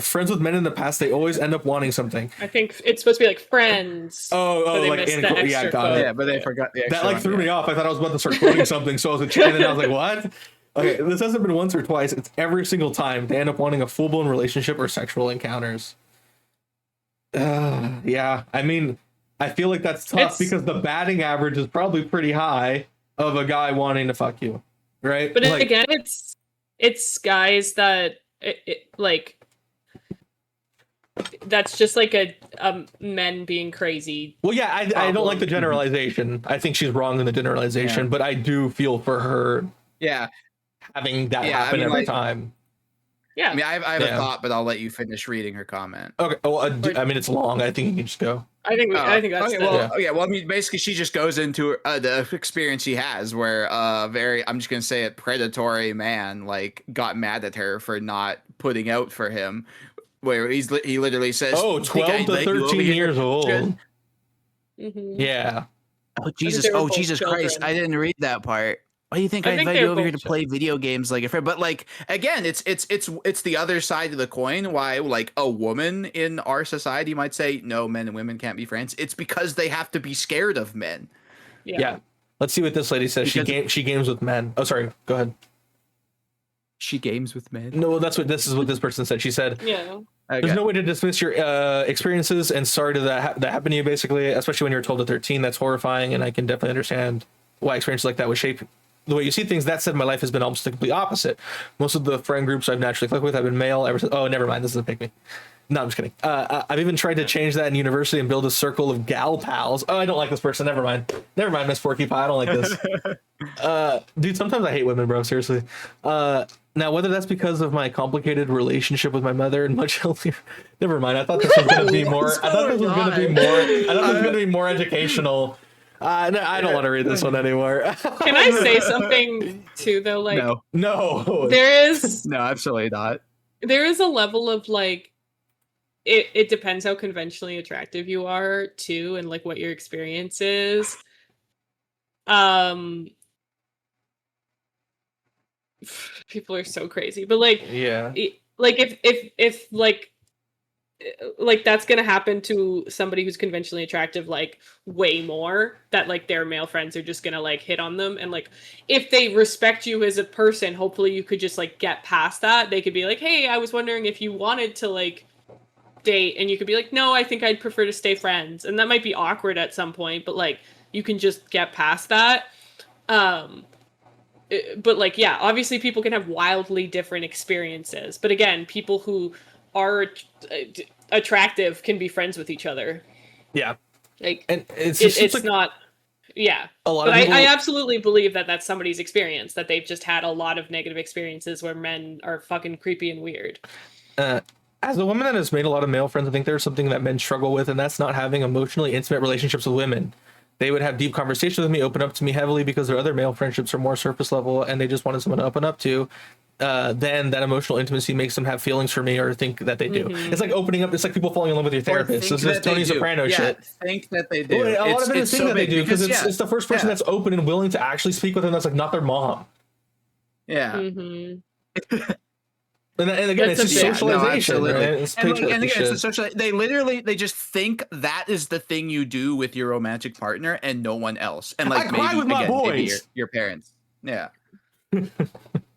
Friends with men in the past, they always end up wanting something. I think it's supposed to be like friends. Like yeah, got it. Yeah, but they forgot the extra that like threw me off. I thought I was about to start quoting something, so I was and then I was like, what? Okay, this hasn't been once or twice. It's every single time they end up wanting a full-blown relationship or sexual encounters. Yeah, I mean, I feel like that's tough because the batting average is probably pretty high of a guy wanting to fuck you, right? But like, again, it's guys that like that's just like a men being crazy. Well, yeah, I don't like the generalization. I think she's wrong in the generalization, but I do feel for her. Yeah, having that happen every time. Yeah, I mean, I have a thought, but I'll let you finish reading her comment. Okay. Well, I mean, it's long. I think you can just go. I think that's okay. Well, I mean, basically, she just goes into the experience she has, where I'm just gonna say it, predatory man like got mad at her for not putting out for him, where he literally says, 12 to 13 years old. Mm-hmm. Yeah. Oh Jesus Christ! I didn't read that part. Why do you think I invited you over here to play video games like a friend? But like again, it's the other side of the coin. Why like a woman in our society might say no, men and women can't be friends. It's because they have to be scared of men. Yeah. Let's see what this lady says. She games with men. Oh, sorry. Go ahead. She games with men. No, this is what this person said. She said, "Yeah, there's no way to dismiss your experiences, and sorry to that happened to you. Basically, especially when you're 12 to 13, that's horrifying, and I can definitely understand why experiences like that would shape the way you see things. That said, my life has been almost the complete opposite. Most of the friend groups I've naturally clicked with have been male ever since. Oh, never mind. This doesn't pick me. No, I'm just kidding. I've even tried to change that in university and build a circle of gal pals. Oh, I don't like this person. Never mind, Miss Porky Pie. I don't like this. Dude, sometimes I hate women, bro. Seriously. Now, whether that's because of my complicated relationship with my mother and much healthier. Never mind. I thought this was going to be more. I thought this was going to be more educational. No, I don't want to read this one anymore. Can I say something too, though? Like, no, there is no, absolutely not. There is a level of like, it depends how conventionally attractive you are too, and like what your experience is. People are so crazy, but like, like if like that's gonna happen to somebody who's conventionally attractive like way more, that like their male friends are just gonna like hit on them, and like if they respect you as a person, hopefully you could just like get past that. They could be like, hey, I was wondering if you wanted to like date, and you could be like, no, I think I'd prefer to stay friends, and that might be awkward at some point, but like you can just get past that. But like, yeah, obviously people can have wildly different experiences, but again, people who are attractive can be friends with each other. Yeah, like, and it's like, not. Yeah, a lot of people... I absolutely believe that that's somebody's experience, that they've just had a lot of negative experiences where men are fucking creepy and weird. As a woman that has made a lot of male friends, I think there's something that men struggle with, and that's not having emotionally intimate relationships with women. They would have deep conversations with me, open up to me heavily, because their other male friendships are more surface level, and they just wanted someone to open up to. Then that emotional intimacy makes them have feelings for me or think that they do. Mm-hmm. It's like opening up. It's like people falling in love with your therapist. This is Tony Soprano shit. Think that they do. Well, a lot of it is think that they do, because it's the first person that's open and willing to actually speak with them. That's like not their mom. Yeah. Mm-hmm. And again, it's just socialization. No, right? It's the social. They just think that is the thing you do with your romantic partner and no one else. And like maybe your parents. Yeah.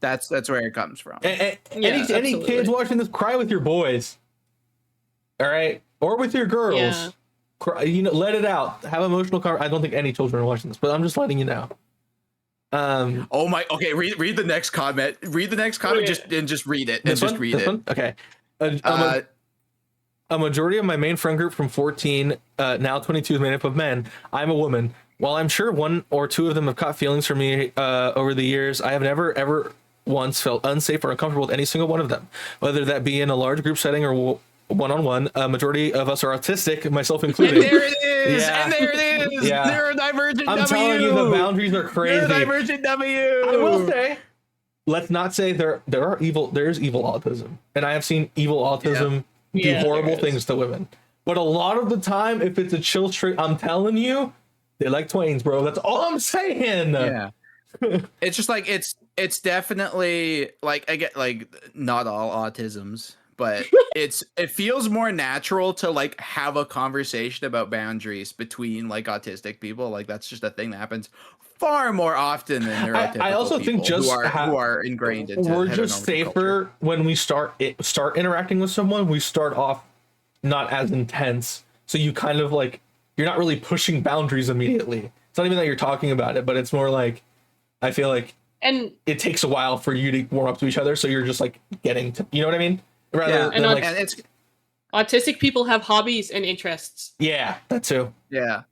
That's where it comes from. Any kids watching this, cry with your boys. All right, or with your girls. Yeah. Cry, let it out. Have emotional. I don't think any children are watching this, but I'm just letting you know. Okay, read the next comment. Read the next comment. Just read it. Read it. Okay. A majority of my main friend group from 14, now 22, is made up of men. I'm a woman. While I'm sure one or two of them have caught feelings for me over the years, I have never ever once felt unsafe or uncomfortable with any single one of them, whether that be in a large group setting or one-on-one. A majority of us are autistic, myself included. And there it is. Yeah. And there it is. Yeah. Neurodivergent W. I'm telling you, the boundaries are crazy. Neurodivergent W. I will say, let's not say there's evil autism, and I have seen evil autism do horrible things to women. But a lot of the time, if it's a chill streak, I'm telling you, they like twains, bro. That's all I'm saying. Yeah. It's just like it's definitely like, I get like not all autisms, but it feels more natural to like have a conversation about boundaries between like autistic people. Like that's just a thing that happens far more often than neurotypical I also think just who are ingrained into we're just safer culture. When we start interacting with someone. We start off not as intense, so you kind of like, you're not really pushing boundaries immediately. It's not even that you're talking about it, but it's more like, I feel like it takes a while for you to warm up to each other, so you're just like getting to, you know what I mean? And autistic people have hobbies and interests. Yeah, that too. Yeah.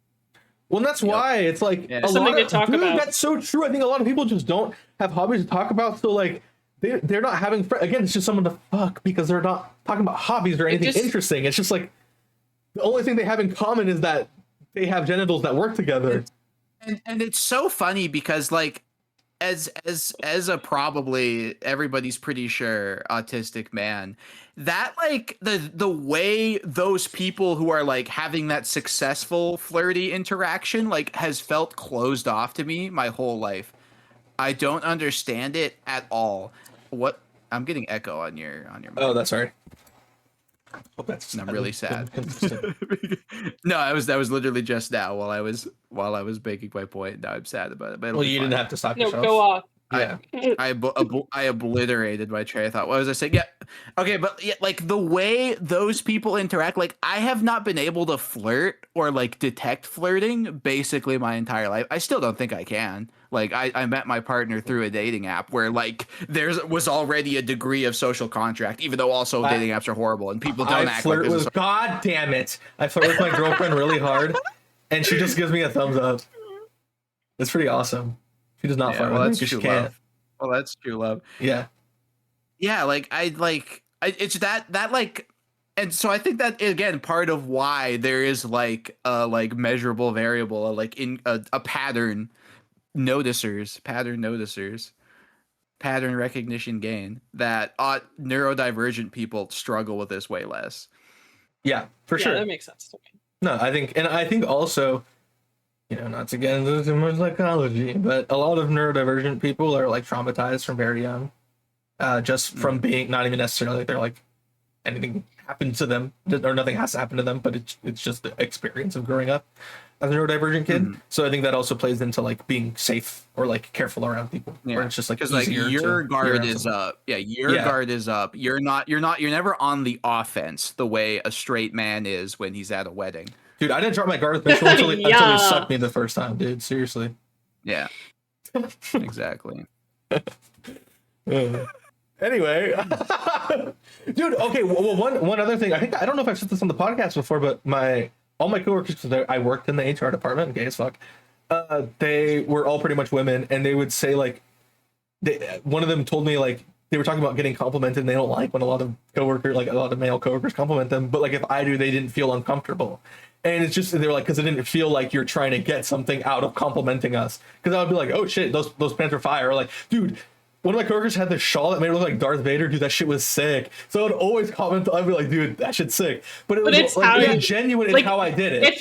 Well, and that's why it's like Yeah. a Something lot to of talk about. That's so true. I think a lot of people just don't have hobbies to talk about. So like they're not having again. It's just someone to fuck because they're not talking about hobbies or anything interesting. It's just like the only thing they have in common is that they have genitals that work together. And it's so funny because like as a probably everybody's pretty sure autistic man, that like the way those people who are like having that successful flirty interaction like has felt closed off to me my whole life. I don't understand it at all. What I'm getting echo on your mic. Oh, that's right. Hope that's And I'm really sad. No, that was literally just now while I was making my point. Now I'm sad about it. But well, you didn't have to stop No, yourself. go off. Yeah. I obliterated my train of thought. What was I saying? Yeah. Okay, but yeah, like the way those people interact, like I have not been able to flirt or like detect flirting basically my entire life. I still don't think I can. Like I met my partner through a dating app where like there was already a degree of social contract, even though also dating apps are horrible and people don't act like this. God damn it! I flirt with my girlfriend really hard, and she just gives me a thumbs up. It's pretty awesome. She does not flirt with me because she can't. Well, that's true love. Yeah. Yeah, like it's that like, and so I think that again part of why there is like a like measurable variable, like in a pattern noticers, pattern recognition gain that neurodivergent people struggle with this way less. Yeah, for sure. Yeah, that makes sense to me. No, I think also, you know, not to get into too much psychology, but a lot of neurodivergent people are like traumatized from very young, just from being not even necessarily they're like anything happened to them or nothing has to happen to them, but it's just the experience of growing up as a neurodivergent kid. So I think that also plays into like being safe or like careful around people. Yeah, where it's just like because like your guard is up. Yeah, your guard is up. You're never on the offense the way a straight man is when he's at a wedding. Dude, I didn't drop my guard with Mitchell until he sucked me the first time, dude. Seriously. Yeah. Exactly. Anyway, dude. Okay. Well, one other thing. I don't know if I've said this on the podcast before, but all my coworkers, because I worked in the HR department, gay as fuck. They were all pretty much women, and they would say like, one of them told me like they were talking about getting complimented, and they don't like when a lot of male coworkers compliment them, but like if I do, they didn't feel uncomfortable. And it's just, they were like, because it didn't feel like you're trying to get something out of complimenting us. Because I would be like, oh shit, those pants are fire. Or like, dude, one of my coworkers had this shawl that made her look like Darth Vader. Dude, that shit was sick. So I would always comment. I'd be like, dude, that shit's sick. But it was like, genuine in how I did it. If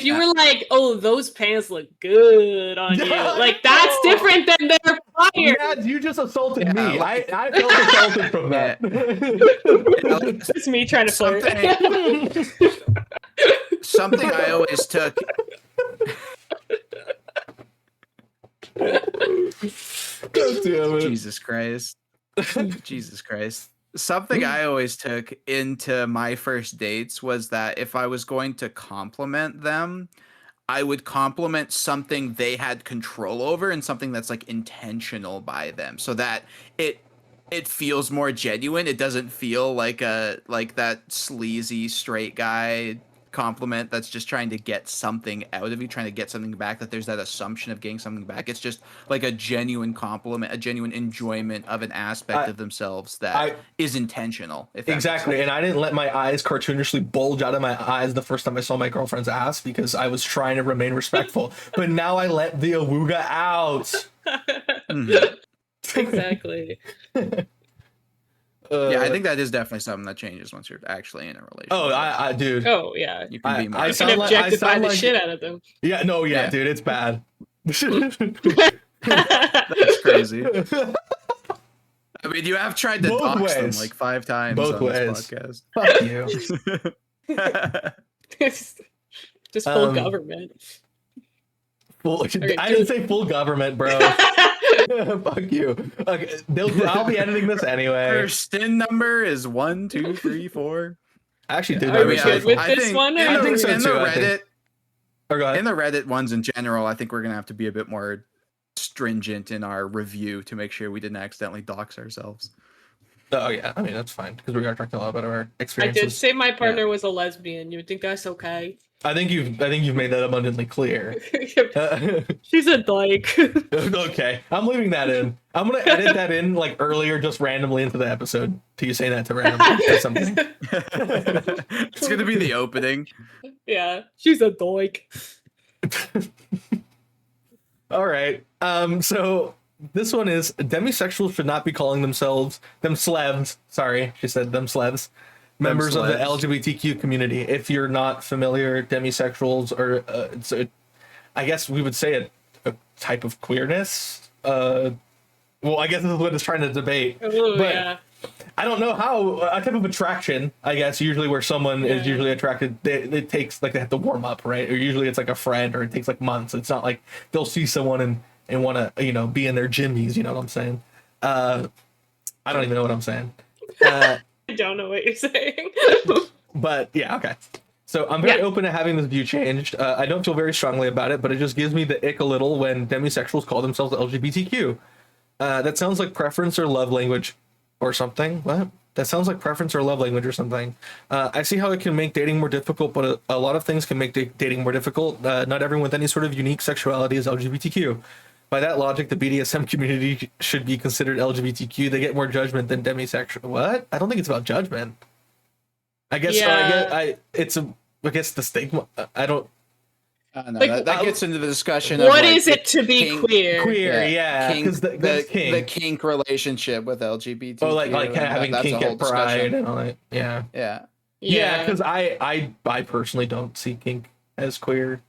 you were like, oh, those pants look good on you, like that's different than their fire. Yeah, you just assaulted me. I felt assaulted from that. It's me trying to flirt. Something I always took. God damn it. Jesus Christ. Jesus Christ. Something I always took into my first dates was that if I was going to compliment them, I would compliment something they had control over and something that's like intentional by them, so that it feels more genuine. It doesn't feel like that sleazy straight guy compliment that's just trying to get something out of you, trying to get something back, that there's that assumption of getting something back. It's just like a genuine compliment, a genuine enjoyment of an aspect of themselves that is intentional. Exactly. And I didn't let my eyes cartoonishly bulge out of my eyes the first time I saw my girlfriend's ass because I was trying to remain respectful. But now I let the awooga out. Exactly. Yeah, I think that is definitely something that changes once you're actually in a relationship. Oh, dude. Oh, yeah. You can be more. You can objectify the shit out of them. Yeah, no, yeah, dude, it's bad. That's crazy. I mean, you have tried to dox them like 5 times on this podcast. Fuck you. Just full government. I didn't say full government, bro. Fuck you. Okay, I'll be editing this anyway. Her STIN number is 1, 2, 3, 4. Actually, dude, are we good with this one? I think so too. In the Reddit ones in general, I think we're gonna have to be a bit more stringent in our review to make sure we didn't accidentally dox ourselves. Oh yeah, I mean that's fine because we are talking a lot about our I experiences. did say my partner was a lesbian. You think that's okay? I think you've made that abundantly clear. She's a dyke. Okay, I'm leaving that in. I'm gonna edit that in like earlier, just randomly into the episode. To you saying that to randomly something. It's gonna be the opening. Yeah, she's a dyke. All right. So this one is demisexuals should not be calling themselves themslevs. Sorry, she said themslevs. Members of the LGBTQ community. If you're not familiar, demisexuals are, I guess we would say a type of queerness. Well, I guess this is what it's trying to debate. Ooh, but yeah. I don't know how a type of attraction. I guess usually where someone is usually attracted, it takes like they have to warm up, right? Or usually it's like a friend, or it takes like months. It's not like they'll see someone and want to be in their jimmies. You know what I'm saying? I don't even know what I'm saying. I don't know what you're saying. But yeah, okay. So I'm very open to having this view changed. I don't feel very strongly about it, but it just gives me the ick a little when demisexuals call themselves LGBTQ. That sounds like preference or love language or something. What? That sounds like preference or love language or something. I see how it can make dating more difficult, but a lot of things can make dating more difficult. Not everyone with any sort of unique sexuality is LGBTQ. By that logic, the BDSM community should be considered LGBTQ. They get more judgment than demisexual. What? I don't think it's about judgment. I guess I guess the stigma. I don't. No, like, that gets into the discussion. What of, is it to be queer? Queer, yeah. Kink, the kink relationship with LGBT. Oh, like having kink at Pride and all that. Yeah. Yeah, because I personally don't see kink as queer.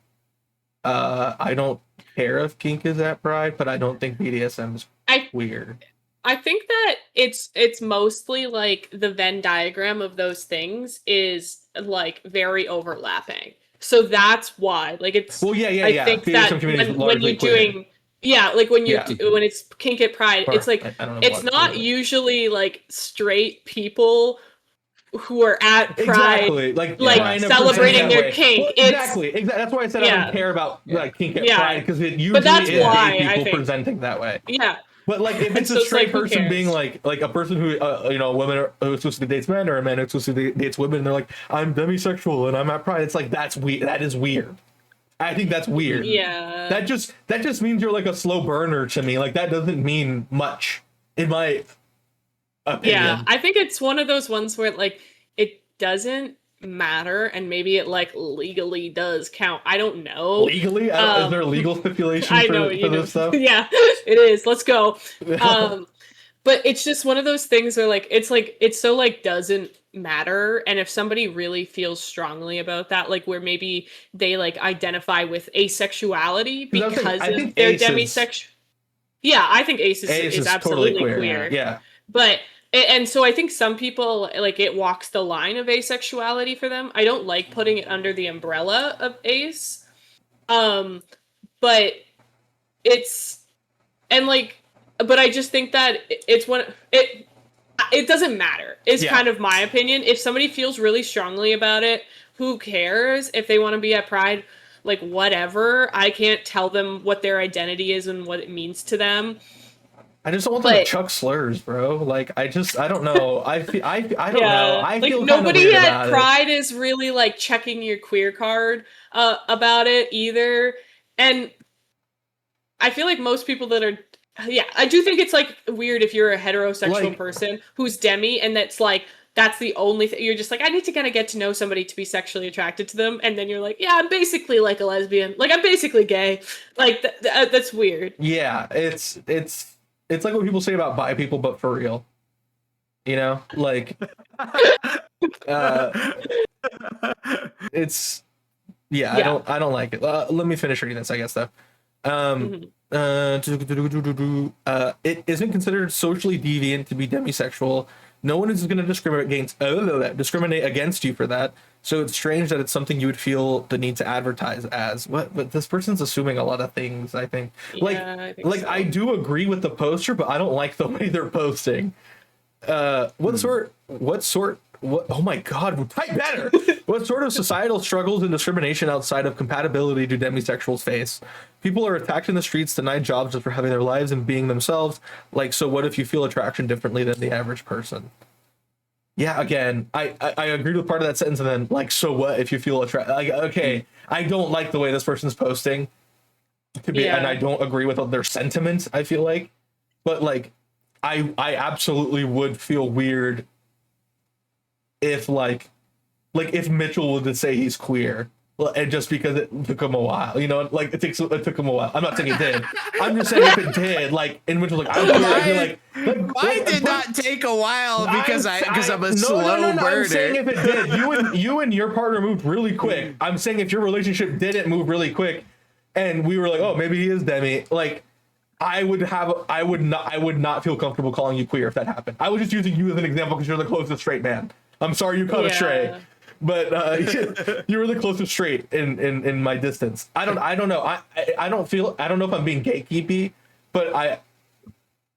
I don't care if kink is at Pride, but I don't think BDSM is weird. I think that it's mostly like the Venn diagram of those things is like very overlapping. So that's why, like, it's. Well, yeah. I think that when you're doing, like when you're when it's kink at Pride, it's like it's not usually like straight people who are at Pride, like celebrating their kink. Well, exactly. That's why I said I don't care about like kink at Pride, because it usually is gay people presenting that way. Yeah. But like, if it's a straight person being like a person who a woman who exclusively dates men, or a man who exclusively dates women, and they're like, I'm demisexual and I'm at Pride. It's like, that's weird. That is weird. I think that's weird. Yeah. That just means you're like a slow burner to me. Like, that doesn't mean much in my opinion. Yeah, I think it's one of those ones where like it doesn't matter, and maybe it like legally does count. I don't know. Legally? Is there a legal stipulation for this stuff? Yeah, it is. Let's go. But it's just one of those things where like it's so like doesn't matter, and if somebody really feels strongly about that, like where maybe they like identify with asexuality because of their demisexual. Yeah, I think ace is absolutely totally queer. Yeah. But and so I think some people, like, it walks the line of asexuality for them. I don't like putting it under the umbrella of ace. But it's, and like, but I just think that it's it doesn't matter. It's kind of my opinion. If somebody feels really strongly about it, who cares? If they want to be at Pride, like, whatever. I can't tell them what their identity is and what it means to them. I just don't want them to chuck slurs, bro. Like, I don't know. I don't know. I feel nobody at Pride is really like checking your queer card about it either. And I feel like most people that are, I do think it's like weird if you're a heterosexual person who's demi, and that's the only thing. You're just like, I need to kind of get to know somebody to be sexually attracted to them, and then you're like, yeah, I'm basically like a lesbian. Like, I'm basically gay. Like, that's weird. Yeah, it's like what people say about bi people, but for real. You know, like, it's, I don't like it. Let me finish reading this, I guess, though. It isn't considered socially deviant to be demisexual. No one is going to discriminate against you for that. So it's strange that it's something you would feel the need to advertise as. What? But this person's assuming a lot of things, I think. I do agree with the poster, but I don't like the way they're posting. What sort what? Oh my God, type better. What sort of societal struggles and discrimination outside of compatibility do demisexuals face? People are attacked in the streets, denied jobs just for having their lives and being themselves. Like, so what if you feel attraction differently than the average person? Yeah, again, I agreed with part of that sentence, and then like, so what if you feel attraction? Like, okay, I don't like the way this person's posting, and I don't agree with their sentiments. I feel like, but like, I absolutely would feel weird if like if Mitchell would say he's queer, and just because it took him a while, you know, like it took him a while. I'm not saying it did. I'm just saying if it did, like, and Mitchell's like, I feel like mine did not take a while because I'm a slow burner. I'm saying if it did, you and your partner moved really quick. I'm saying if your relationship didn't move really quick, and we were like, oh, maybe he is demi, like. I would not feel comfortable calling you queer if that happened. I was just using you as an example because you're the closest straight man. I'm sorry you caught astray, but you were the closest straight in my distance. I don't know. I don't know if I'm being gatekeepy, but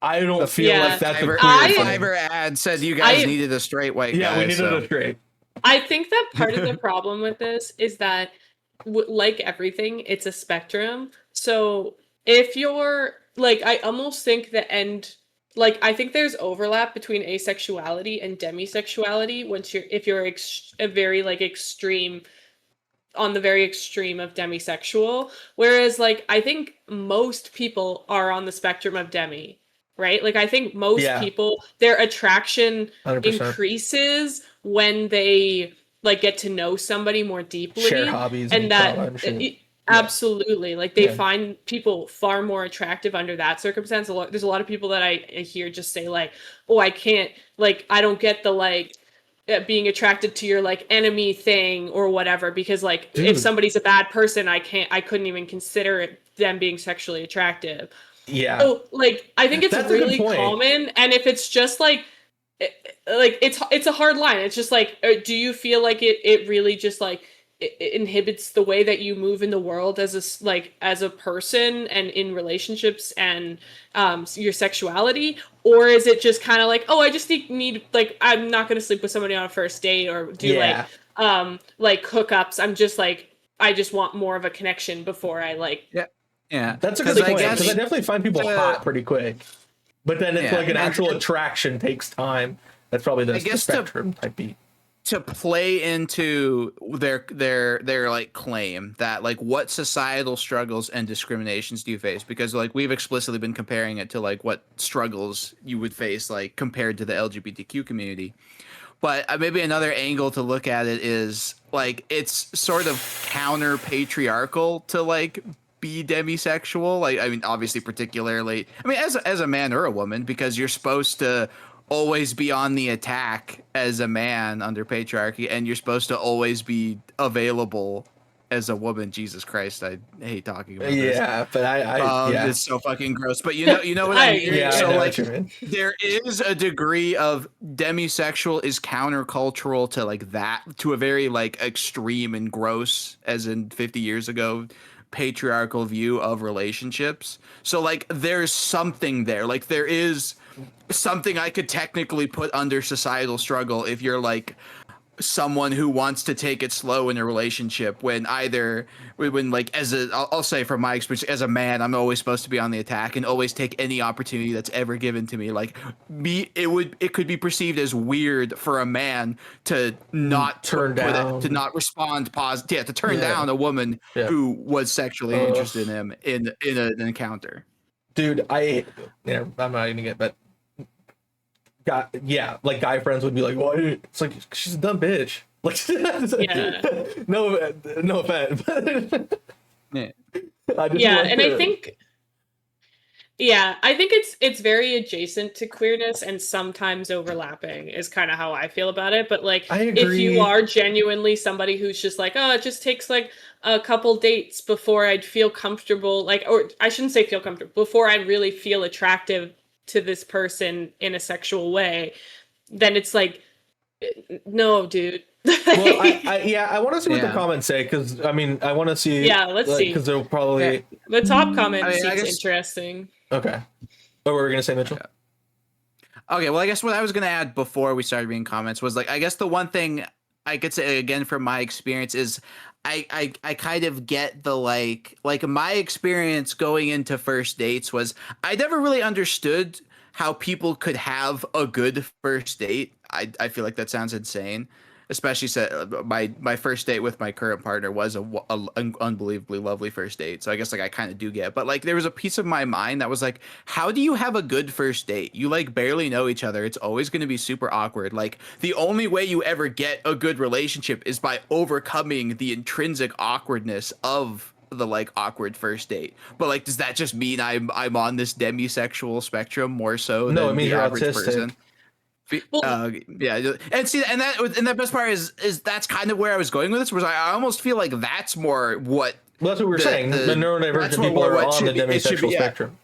I don't feel like that's a queer thing. Fiverr ad said you guys needed a straight white guy. Yeah, we needed a straight. I think that part of the problem with this is that, like everything, it's a spectrum. So if you're like, I almost think I think there's overlap between asexuality and demisexuality if you're a very like extreme, on the very extreme of demisexual, whereas like I think most people are on the spectrum of demi, right? Like I think most people, their attraction 100%. Increases when they like get to know somebody more deeply, share hobbies, and that. Absolutely. Like they find people far more attractive under that circumstance. There's a lot of people that I hear just say like, oh, I can't, like, I don't get the like being attracted to your like enemy thing or whatever, because like if somebody's a bad person, I couldn't even consider them being sexually attractive. Yeah. So like, I think it's really common. And if it's just like it's a hard line. It's just like, do you feel like it really just like, it inhibits the way that you move in the world as a person and in relationships and your sexuality, or is it just kind of like, oh, I just need like, I'm not going to sleep with somebody on a first date or do like hookups. I'm just like, I just want more of a connection before I like. Yeah. That's a good point, because I definitely find people hot pretty quick, but then it's like an actual attraction takes time. That's probably the spectrum type beat. To play into their like claim that like what societal struggles and discriminations do you face, because like we've explicitly been comparing it to like what struggles you would face like compared to the LGBTQ community, but maybe another angle to look at it is like it's sort of counter patriarchal to like be demisexual. Like, I mean, obviously particularly, I mean, as a man or a woman, because you're supposed to always be on the attack as a man under patriarchy, and you're supposed to always be available as a woman. Jesus Christ, I hate talking about this. Yeah, but I it's so fucking gross. But you know what I mean? Yeah, so I know like what you mean. there is a degree of demisexual is countercultural to like that, to a very like extreme and gross, as in 50 years ago, patriarchal view of relationships. So like there's something there. Like there is something I could technically put under societal struggle if you're like someone who wants to take it slow in a relationship, when like I'll say from my experience as a man, I'm always supposed to be on the attack and always take any opportunity that's ever given to me. Like it could be perceived as weird for a man to not turn down, to not respond positive, to turn down a woman who was sexually interested in him in an encounter. Dude, I'm not gonna get, but like guy friends would be like, "What?" It's like, she's a dumb bitch. Like, no offense. I think it's very adjacent to queerness and sometimes overlapping is kind of how I feel about it. But like, if you are genuinely somebody who's just like, oh, it just takes like a couple dates before I'd feel comfortable, like, or I shouldn't say feel comfortable, before I'd really feel attractive to this person in a sexual way, then it's like, no, dude. Well, I want to see what the comments say, because I mean, I want to see. Yeah, let's see. Because they'll probably the top comment seems interesting. Okay. What were we gonna say, Mitchell? Okay, well, I guess what I was going to add before we started reading comments was like, I guess the one thing I could say again from my experience is I kind of get the like my experience going into first dates was I never really understood how people could have a good first date. I feel like that sounds insane. Especially my first date with my current partner was an unbelievably lovely first date. So I guess like I kind of do get, but like there was a piece of my mind that was like, how do you have a good first date? You like barely know each other. It's always going to be super awkward. Like the only way you ever get a good relationship is by overcoming the intrinsic awkwardness of the like awkward first date. But like, does that just mean I'm on this demisexual spectrum more so No, it than means the you're average autistic. person? Yeah, and see, and that best part is that's kind of where I was going with this, was I almost feel like that's more what. Well, that's what we were saying. The neurodivergent people are on the demisexual spectrum.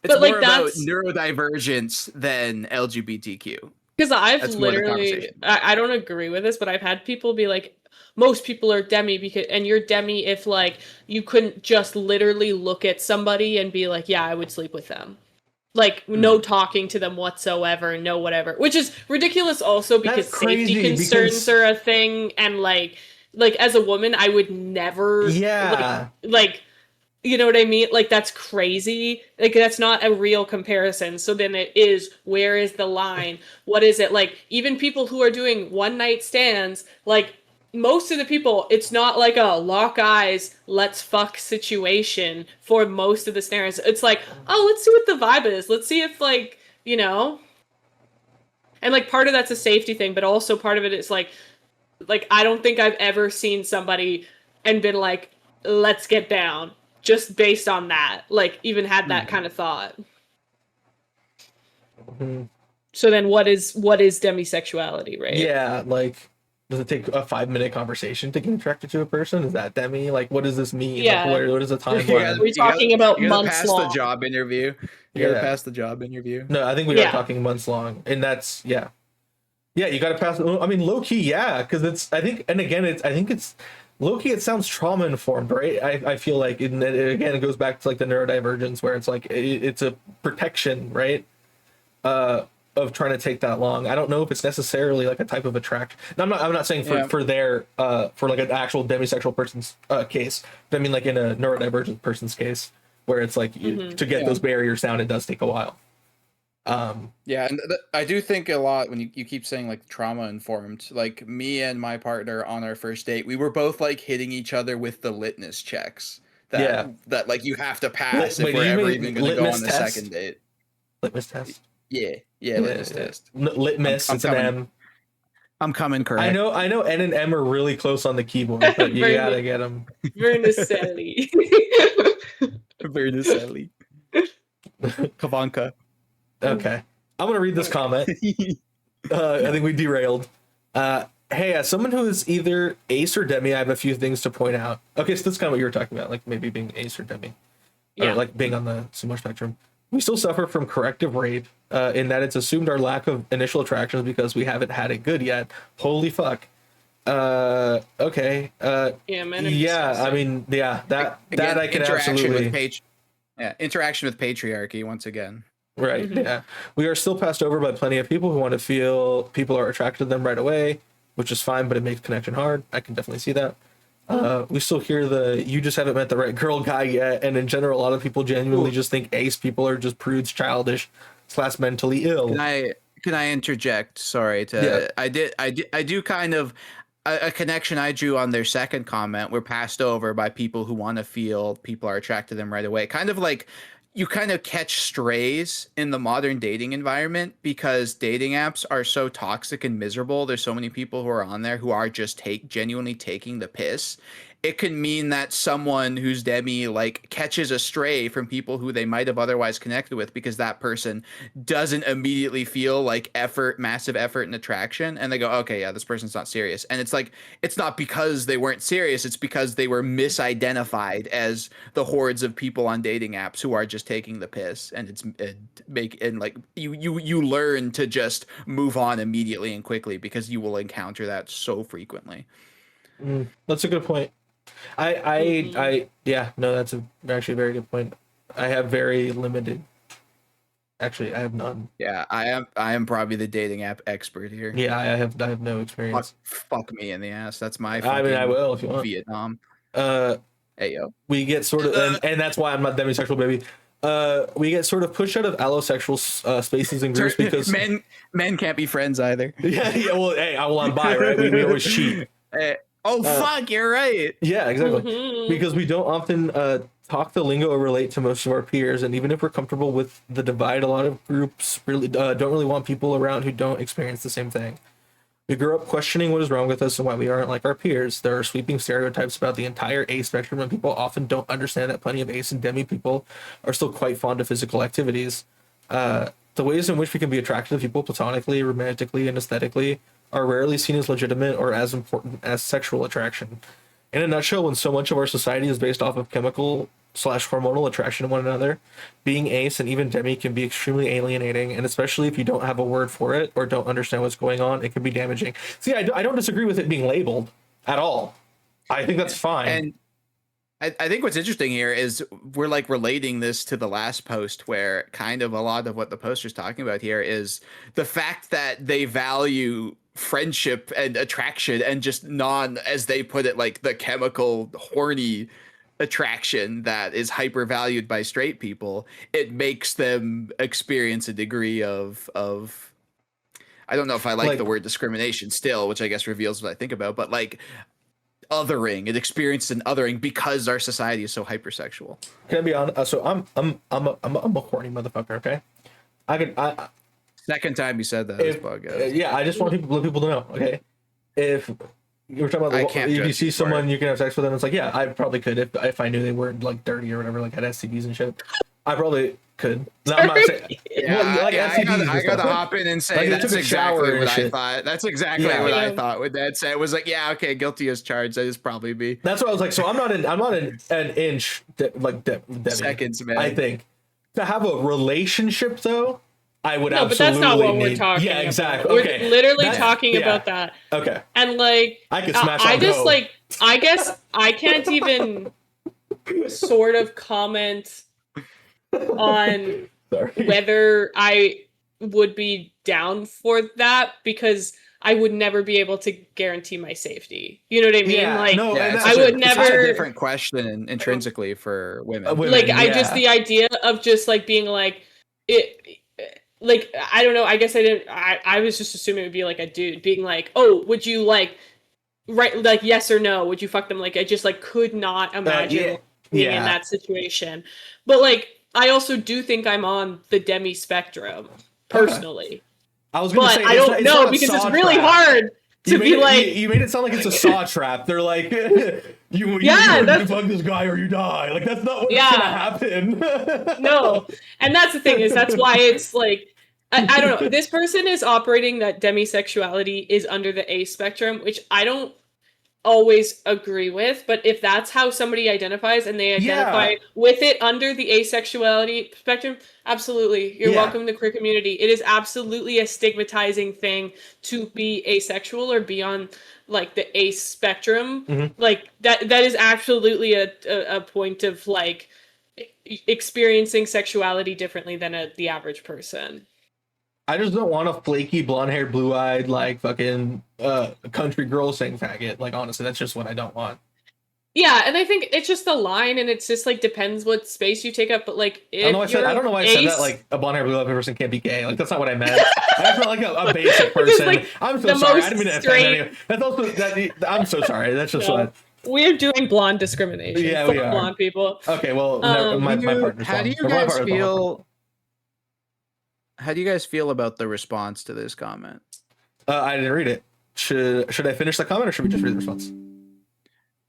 It's more about neurodivergence than LGBTQ. Because I've literally, I don't agree with this, but I've had people be like, most people are demi because, and you're demi if like you couldn't just literally look at somebody and be like, yeah, I would sleep with them. Like no talking to them whatsoever, no whatever, which is ridiculous also because safety concerns are a thing, and like as a woman I would never like you know what I mean? Like that's crazy. Like that's not a real comparison. So then it is, where is the line? What is it? Like even people who are doing one night stands, like most of the people, it's not like a lock eyes, let's fuck situation for most of the snares. It's like, oh, let's see what the vibe is. Let's see if like, you know. And like part of that's a safety thing, but also part of it is like I don't think I've ever seen somebody and been like, let's get down just based on that. Like even had that kind of thought. Mm-hmm. So then what is demisexuality, right? Yeah, like does it take a 5-minute conversation to get attracted to a person? Is that demi? Like, what does this mean? Yeah. Like, what is the timeline? We're talking about months long. The job interview. You gotta pass the job interview. No, I think we are talking months long, and that's yeah, you gotta pass. I mean, low key, yeah, because it's. I think, and again, I think it's low key. It sounds trauma informed, right? I feel like, and again, it goes back to like the neurodivergence, where it's like it's a protection, right? Of trying to take that long. I don't know if it's necessarily like a type of attraction. And I'm not saying for their for like an actual demisexual person's case, but I mean like in a neurodivergent person's case where it's like to get those barriers down, it does take a while. Yeah, and I do think a lot when you keep saying like trauma informed. Like me and my partner on our first date, we were both like hitting each other with the litmus checks that like you have to pass if we're ever even going to go on the second date. Litmus test. Yeah, litmus test. Litmus, it's an M. I'm coming correct. I know N and M are really close on the keyboard, but you gotta get them. Vernicelli. Vernicelli. Kavanka. Okay. I'm gonna read this comment. I think we derailed. Hey, as someone who is either ace or demi, I have a few things to point out. Okay, so that's kind of what you were talking about, like maybe being ace or demi. Or like being on the similar spectrum. We still suffer from corrective rape, in that it's assumed our lack of initial attraction is because we haven't had it good yet. Holy fuck. Okay. Yeah, I mean, yeah, that I can absolutely. Interaction with patriarchy once again. Right. Yeah. We are still passed over by plenty of people who want to feel people are attracted to them right away, which is fine, but it makes connection hard. I can definitely see that. We still hear you just haven't met the right girl guy yet, and in general, a lot of people genuinely just think ace people are just prudes, childish, / mentally ill. Can I interject? Sorry I do kind of a connection I drew on their second comment. We're passed over by people who want to feel people are attracted to them right away. Kind of like you kind of catch strays in the modern dating environment because dating apps are so toxic and miserable. There's so many people who are on there who are just genuinely taking the piss. It can mean that someone who's demi like catches a stray from people who they might have otherwise connected with because that person doesn't immediately feel like massive effort and attraction. And they go, okay, yeah, this person's not serious. And it's like, it's not because they weren't serious. It's because they were misidentified as the hordes of people on dating apps who are just taking the piss. And you learn to just move on immediately and quickly because you will encounter that so frequently. That's a good point. Yeah, no, that's actually a very good point. I have very limited Actually, I have none. Yeah, I am probably the dating app expert here. Yeah, I have no experience. Fuck me in the ass. That's my I mean, I fucking will if you want. Vietnam. Hey yo. We get sort of, and that's why I'm not demisexual, baby. We get sort of pushed out of allosexual spaces and groups because men can't be friends either. Yeah. Well, hey, I'm bi, right? We always cheat. Fuck, you're right. Yeah, exactly. Because we don't often talk the lingo or relate to most of our peers, and even if we're comfortable with the divide, a lot of groups really don't really want people around who don't experience the same thing. We grew up questioning what is wrong with us and why we aren't like our peers. There are sweeping stereotypes about the entire A spectrum, and people often don't understand that plenty of ace and demi people are still quite fond of physical activities. The ways in which we can be attracted to people platonically, romantically, and aesthetically are rarely seen as legitimate or as important as sexual attraction. In a nutshell, when so much of our society is based off of chemical/hormonal attraction to one another, being ace and even demi can be extremely alienating, and especially if you don't have a word for it or don't understand what's going on, it can be damaging. See, I don't disagree with it being labeled at all. I think that's fine. And I think what's interesting here is we're like relating this to the last post, where kind of a lot of what the poster's talking about here is the fact that they value friendship and attraction and just as they put it, like the chemical horny attraction that is hyper valued by straight people. It makes them experience a degree of I don't know if I like the word discrimination still, which I guess reveals what I think about, but like othering, it experiences an othering because our society is so hypersexual. Can I be honest? So I'm a horny motherfucker. Okay, I second time you said that this podcast. Yeah, I just want people to know. Okay, if you're talking about if you see someone you can have sex with them, it's like, yeah, I probably could if I knew they weren't like dirty or whatever, like had STDs and shit. I probably could. No, I'm not saying. I gotta hop in and say that's exactly what I thought. That's exactly what I thought when Dad said. It was like, yeah, okay, guilty as charged. That is probably me. That's what I was like. So I'm not an inch seconds, man. I think to have a relationship though, I would absolutely. But that's not what we're talking about. Yeah, exactly. We're okay. literally talking about that. Okay. And like, I could smash. I just like. I guess I can't even sort of comment on whether I would be down for that, because I would never be able to guarantee my safety. You know what I mean? Yeah, like, no, I would never. It's a different question intrinsically for women. Like, I just the idea of just like being like it. Like, I don't know. I guess I didn't. I was just assuming it would be like a dude being like, "Oh, would you like, right? Like, yes or no? Would you fuck them?" Like, I just like could not imagine being in that situation. But like, I also do think I'm on the demi spectrum personally. Okay. I was gonna say, I don't know because it's really hard to be like. You made it sound like it's a saw trap. They're like, you fuck this guy or you die. Like, that's not what's gonna happen. No, and that's the thing that's why it's like. I don't know. This person is operating that demisexuality is under the A spectrum, which I don't always agree with. But if that's how somebody identifies and they identify with it under the asexuality spectrum, absolutely. You're welcome to the queer community. It is absolutely a stigmatizing thing to be asexual or be on like the A spectrum. Mm-hmm. Like that is absolutely a point of like experiencing sexuality differently than the average person. I just don't want a flaky, blonde-haired, blue-eyed, like, fucking country girl saying faggot. Like, honestly, that's just what I don't want. Yeah, and I think it's just the line, and it's just, like, depends what space you take up, but, like, if I don't know why I said that, like, a blonde-haired, blue-eyed person can't be gay. Like, that's not what I meant. I felt like a basic person. Like, I'm so sorry. I didn't mean to offend anyone. That's also, I'm so sorry. That's just what... We're doing blonde discrimination. Yeah, we are. Blonde people. Okay, well, my partner's How do you guys feel... How do you guys feel about the response to this comment? I didn't read it. Should I finish the comment or should we just read the response?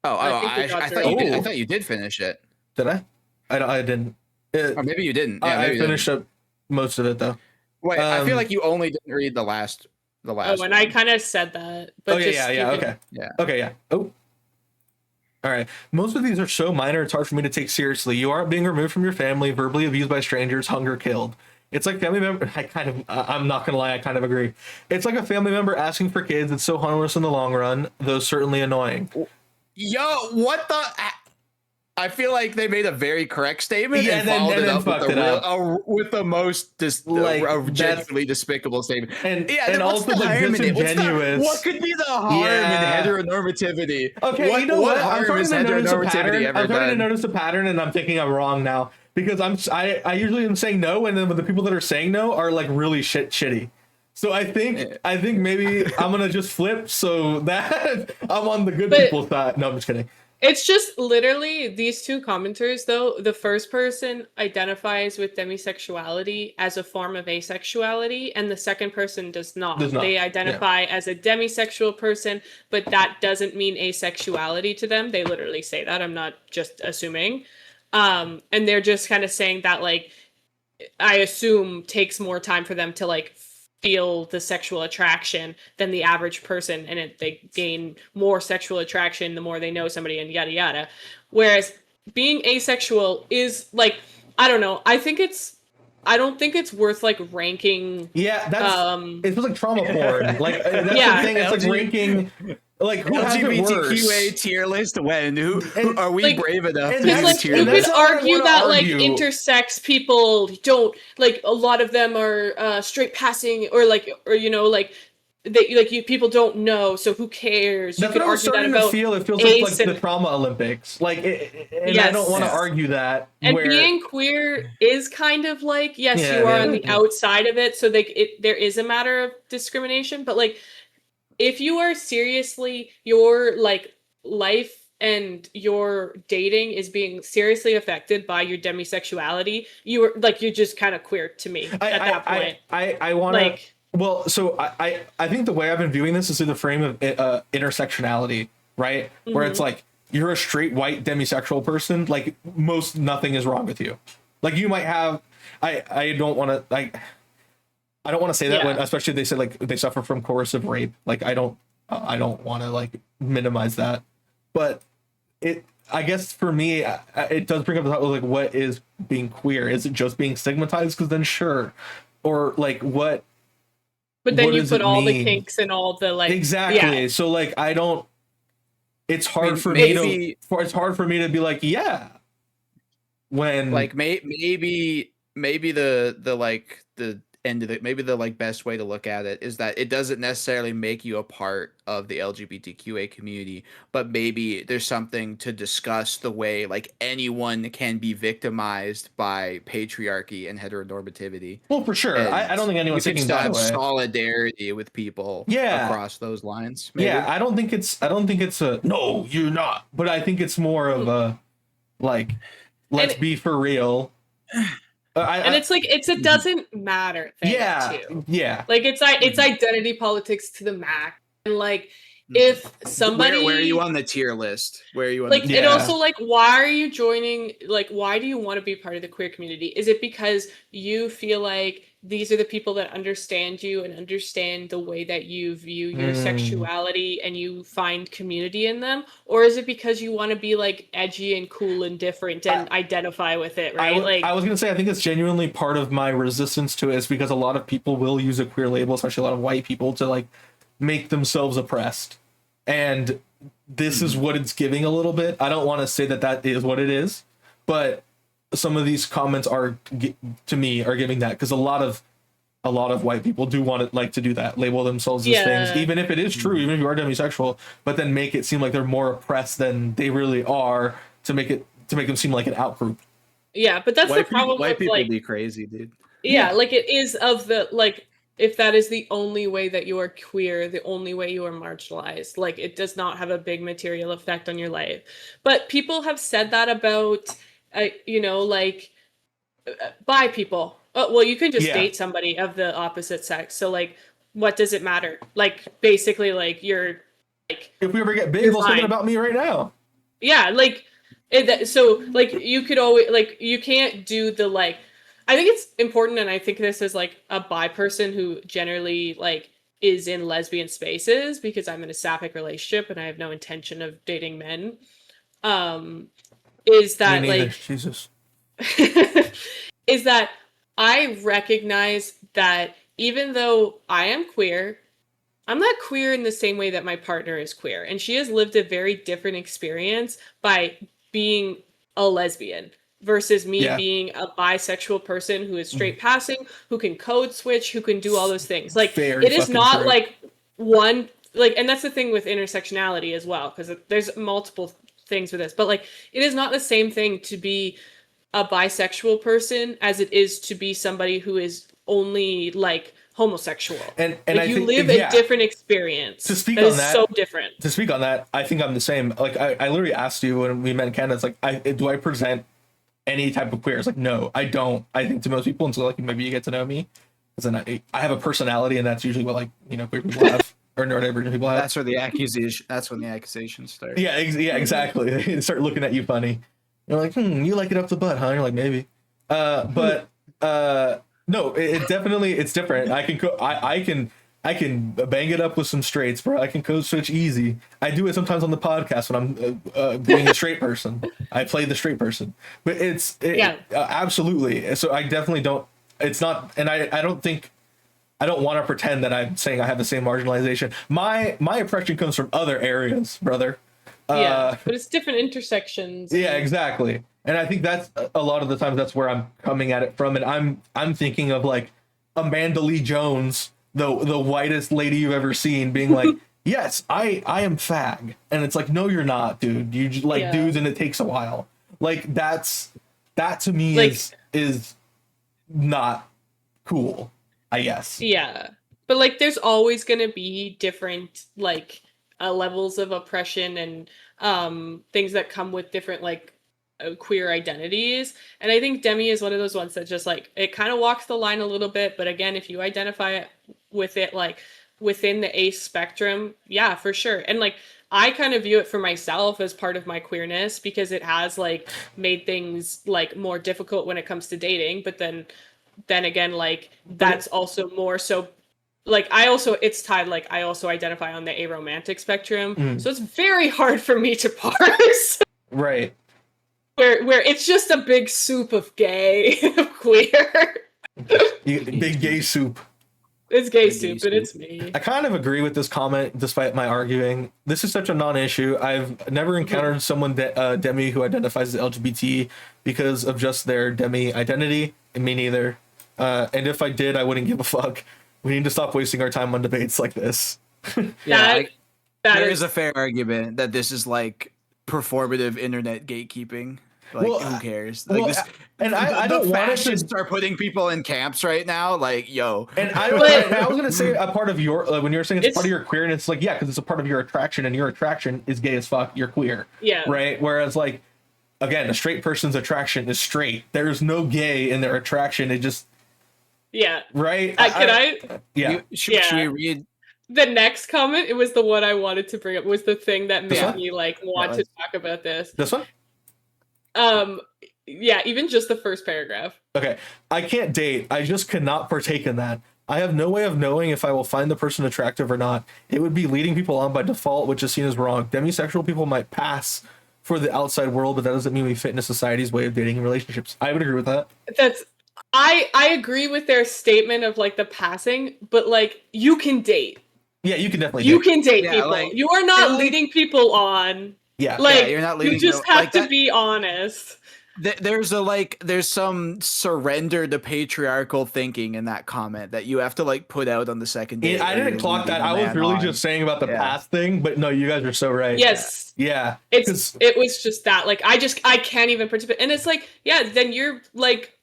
I thought you did finish it. Did I? I didn't. Or maybe you didn't. Yeah, I finished up most of it though. Wait, I feel like you only didn't read the last. Oh, and one. I kind of said that. But okay. Oh. All right. Most of these are so minor, it's hard for me to take seriously. You aren't being removed from your family, verbally abused by strangers, hunger, killed. It's like family member. I'm not gonna lie. I kind of agree. It's like a family member asking for kids. It's so harmless in the long run, though certainly annoying. Yo, what the? I feel like they made a very correct statement and followed it up with the most genuinely despicable statement. And also like disingenuous. What could be the harm in heteronormativity? Okay, you know what? I'm starting to notice a pattern, and I'm thinking I'm wrong now because I usually am saying no, and then the people that are saying no are like really shitty. So I think maybe I'm gonna just flip so that I'm on the good people's side. No, I'm just kidding. It's just literally these two commenters, though. The first person identifies with demisexuality as a form of asexuality, and the second person does not. They identify as a demisexual person, but that doesn't mean asexuality to them. They literally say that. I'm not just assuming. And they're just kind of saying that, like, I assume takes more time for them to, like, feel the sexual attraction than the average person, and they gain more sexual attraction the more they know somebody, and yada yada. Whereas being asexual is like, I don't know, I don't think it's worth like ranking. Yeah, that's it's like trauma porn. Like that's the thing. It's like ranking. Like who LGBTQIA tier list when? Who are we like, brave enough to do like, tier you list? could argue that like intersex people don't, like, a lot of them are straight passing, or you know, like they, like, you people don't know, so who cares? That's you could what I'm starting to feel. It feels like the trauma Olympics. Like, and I don't want to argue that. And being queer is kind of like, yes, you are on the outside of it, so there is a matter of discrimination, but like, if you are seriously, your like life and your dating is being seriously affected by your demisexuality, you're just kind of queer to me at that point. I want to, like, well, so I think the way I've been viewing this is through the frame of intersectionality, right? Mm-hmm. Where it's like, you're a straight white demisexual person, like nothing is wrong with you. Like you might have, I don't want to say that when, especially they said like they suffer from coercive rape. Like I don't want to like minimize that, but I guess for me, it does bring up the thought of like, what is being queer? Is it just being stigmatized? Because then sure, or like what? But then you put all the kinks and all the like exactly. So like I don't. It's hard for me to be like when like maybe the like the end of it, maybe the like best way to look at it is that it doesn't necessarily make you a part of the LGBTQA community, but maybe there's something to discuss the way like anyone can be victimized by patriarchy and heteronormativity. Well, for sure. I don't think anyone's taking that away. Solidarity with people across those lines. Maybe. Yeah, I don't think it's a no, you're not. But I think it's more of a like, let's be for real. It's like it's a doesn't matter thing too. Yeah. Like it's identity politics to the max. And like if somebody where are you on the tier list? Where are you on like the and also like why are you joining, like why do you want to be part of the queer community? Is it because you feel like these are the people that understand you and understand the way that you view your sexuality and you find community in them? Or is it because you want to be like edgy and cool and different and identify with it, right? I was going to say, I think it's genuinely part of my resistance to it is because a lot of people will use a queer label, especially a lot of white people, to like make themselves oppressed. And this is what it's giving a little bit. I don't want to say that is what it is, but some of these comments are giving that, because a lot of white people do want to like to do that, label themselves as things, even if it is true, even if you are demisexual, but then make it seem like they're more oppressed than they really are to make them seem like an outgroup. Yeah, but that's the problem. White people like, be crazy, dude. Yeah, like it is of the like. If that is the only way that you are queer, the only way you are marginalized, like it does not have a big material effect on your life. But people have said that about, like bi people. Oh, well, you can just date somebody of the opposite sex. So like, what does it matter? Like basically, like you're like. If we ever get big, they'll thinking about me right now. Yeah, like so like you could always like you can't do the like. I think it's important, and I think this is like a bi person who generally like is in lesbian spaces, because I'm in a sapphic relationship and I have no intention of dating men. Is that like Jesus? Is that I recognize that even though I am queer, I'm not queer in the same way that my partner is queer, and she has lived a very different experience by being a lesbian versus me Yeah. being a bisexual person who is straight passing, who can code switch, who can do all those things. Like, Very it is fucking not true. like one, like, and that's the thing with intersectionality as well, because there's multiple things with this, but like, it is not the same thing to be a bisexual person as it is to be somebody who is only like homosexual. And like, I you think, live a different experience. To speak that on is that, so different. To speak on that, I think I'm the same. Like, I literally asked you when we met in Canada, it's like, do I present any type of queer? It's like, no, I don't. I think to most people, and so like maybe you get to know me, because then I have a personality, and that's usually what, like, you know, queer people have or neurodivergent people have. That's where the accusation. That's when the accusations start. Yeah, yeah, exactly. They start looking at you funny. You're like, you like it up the butt, huh? You're like, maybe. But no, it definitely, it's different. I can bang it up with some straights, bro. I can code switch easy. I do it sometimes on the podcast when I'm being a straight person. I play the straight person, but absolutely. So I definitely don't. It's not, and I don't think. I don't want to pretend that I'm saying I have the same marginalization. My oppression comes from other areas, brother. Yeah, but it's different intersections. Yeah, exactly. And I think that's a lot of the times that's where I'm coming at it from, and I'm thinking of like Amanda Lee Jones, the whitest lady you've ever seen, being like, yes, I am fag, and it's like, no, you're not, dude. You just like dudes, and it takes a while. Like that to me like, is not cool, I guess. Yeah, but like, there's always gonna be different like levels of oppression and things that come with different like queer identities. And I think Demi is one of those ones that just like, it kind of walks the line a little bit, but again, if you identify it with it like within the ace spectrum, yeah, for sure. And like, I kind of view it for myself as part of my queerness, because it has like made things like more difficult when it comes to dating, but then again, like, that's also more so like, it's tied, like, I also identify on the aromantic spectrum, so it's very hard for me to parse. Right. Where it's just a big soup of gay, of queer. Big gay soup. It's gay soup, and it's me. I kind of agree with this comment, despite my arguing. This is such a non-issue. I've never encountered someone Demi who identifies as LGBT because of just their Demi identity, and me neither. And if I did, I wouldn't give a fuck. We need to stop wasting our time on debates like this. Yeah, there is a fair argument that this is like performative internet gatekeeping. Like, who cares? Like, this, and I don't want to start putting people in camps right now. Like, yo, and I was gonna say a part of your when you're saying it's part of your queerness, like, yeah, because it's a part of your attraction, and your attraction is gay as fuck. You're queer, yeah, right? Whereas, like, again, a straight person's attraction is straight. There's no gay in their attraction. It just right. Should we read the next comment? It was the one I wanted to bring up. Was the thing that made me like want to talk about this. This one. Yeah, even just the first paragraph. Okay, I can't date. I just cannot partake in that. I have no way of knowing if I will find the person attractive or not. It would be leading people on by default, which is seen as wrong. Demisexual people might pass for the outside world, but that doesn't mean we fit into society's way of dating and relationships. I would agree with that. I agree with their statement of like the passing, but like, you can date. Yeah, you can definitely date people. Like, you are not leading people on. Yeah, like, you're not leading. You just have to be honest. There's some surrender to patriarchal thinking in that comment that you have to like put out on the second date. I didn't clock that. I was really just saying about the past thing, but no, you guys are so right. Yes. Yeah. It was just that, like, I can't even participate. And it's like, yeah, then you're like,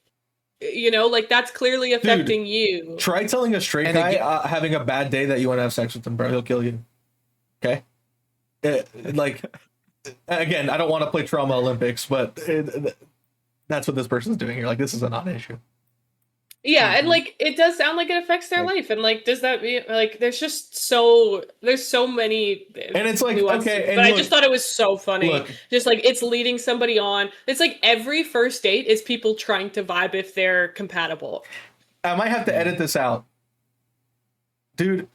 you know, like, that's clearly affecting you. Try telling a straight guy having a bad day that you want to have sex with him, bro. He'll kill you. Okay? Like, again, I don't want to play Trauma Olympics, but that's what this person's doing here. Like, this is a non-issue. Yeah, and like, it does sound like it affects their life, and like, does that mean like there's so many, and it's like, okay, and but I just thought it was so funny. Look, just like, it's leading somebody on. It's like every first date is people trying to vibe if they're compatible. I might have to edit this out, dude.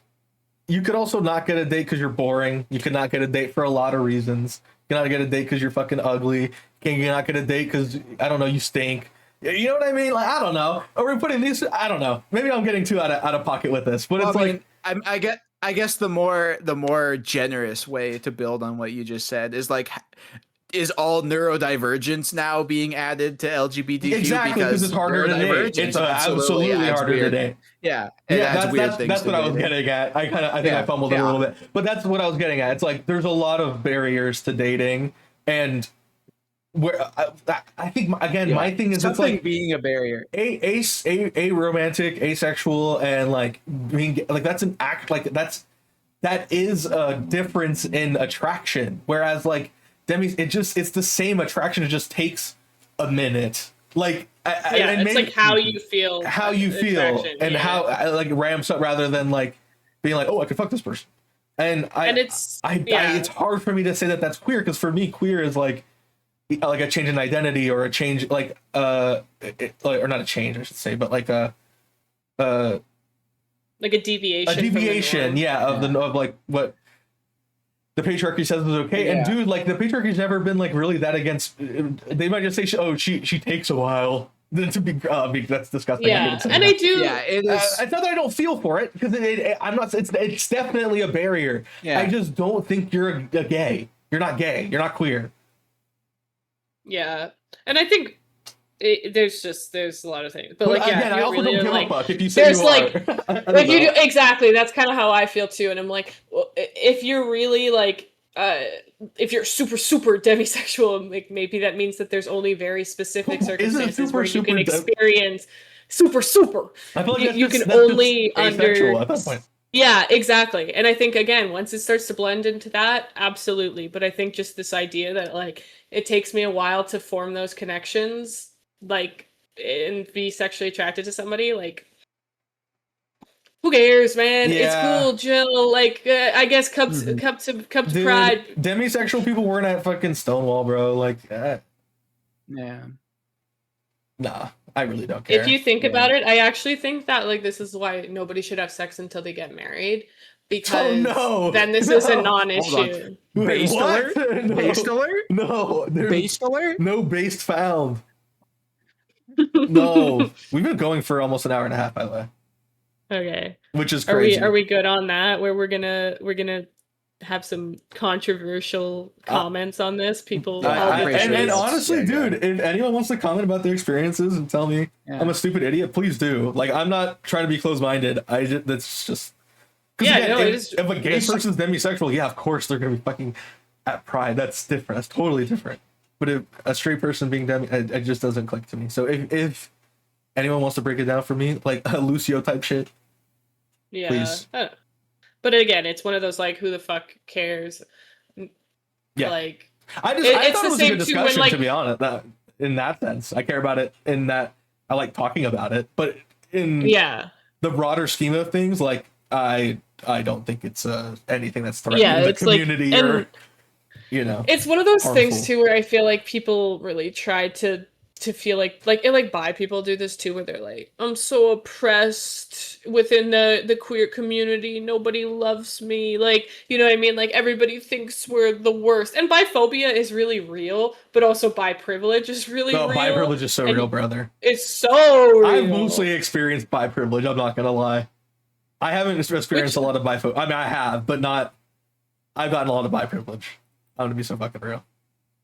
You could also not get a date because you're boring. You could not get a date for a lot of reasons. You cannot get a date because you're fucking ugly. You cannot get a date because, I don't know, you stink. You know what I mean? Like, I don't know. Are we putting these? I don't know. Maybe I'm getting too out of pocket with this, but it's I guess the more generous way to build on what you just said is like, is all neurodivergence now being added to LGBTQ? Exactly, because it's harder today. It's absolutely harder today. Yeah, that's what I was getting at. I think I fumbled it a little bit, but that's what I was getting at. It's like there's a lot of barriers to dating, and where I think again my thing is something it's like being a barrier. A romantic, asexual, and like being like that's an act like that is a difference in attraction. Whereas like it's the same attraction. It just takes a minute. Like it's like how you feel, and how like ramps up rather than like being like, oh, I could fuck this person. And it's hard for me to say that that's queer, because for me queer is like a change in identity or a change like or not a change I should say, but like a deviation of like what the patriarchy says is okay. And dude, like the patriarchy's never been like really that against. They might just say, oh, she takes a while. Then to be that's disgusting. And I do. Yeah, it is. It's not that I don't feel for it, because I'm not. It's definitely a barrier. Yeah. I just don't think you're a gay. You're not gay. You're not queer. Yeah, and I think there's a lot of things, but like again, I also really don't give like, a fuck if you say you like, are. If you do, exactly, that's kind of how I feel too. And I'm like, well, if you're really like, if you're super demisexual, like maybe that means that there's only very specific circumstances where you can experience super. I feel like you can only asexual at that point. Yeah, exactly. And I think, again, once it starts to blend into that, absolutely. But I think just this idea that, like, it takes me a while to form those connections, like, and be sexually attracted to somebody, like, who cares, man? Yeah. It's cool, Jill. Like, I guess cup to pride. Demisexual people weren't at fucking Stonewall, bro. Like, yeah. Nah, I really don't care. If you think about it, I actually think that like this is why nobody should have sex until they get married, because then this is a non-issue. Based alert? No. Based alert? No. Based alert? No based found. No. We've been going for almost an hour and a half, by the way. Okay. Which is crazy. Are we good on that? Where we're gonna have some controversial comments on this. People and honestly, dude, if anyone wants to comment about their experiences and tell me I'm a stupid idiot, please do. Like, I'm not trying to be closed-minded. That's just if a gay person's demisexual, yeah, of course they're gonna be fucking at Pride. That's different. That's totally different. But if a straight person being demi, it just doesn't click to me. So if anyone wants to break it down for me, like a Lucio type shit, please. But again, it's one of those like, who the fuck cares? Yeah. Like, I thought it was a good discussion, to be honest. In that sense, I care about it. In that, I like talking about it. But in the broader scheme of things, like I don't think it's anything that's threatening the community, like, or it's one of those harmful things too where I feel like people really try to feel like bi people do this too, where they're like, I'm so oppressed within the queer community, nobody loves me, like, you know what I mean, like everybody thinks we're the worst. And biphobia is really real, but also bi privilege is really real. Bi privilege is so real, brother. It's so real. I've mostly experienced bi privilege, I'm not gonna lie. I haven't experienced a lot of biphobia. I mean, I have, but not. I've gotten a lot of bi privilege. I'm gonna be so fucking real.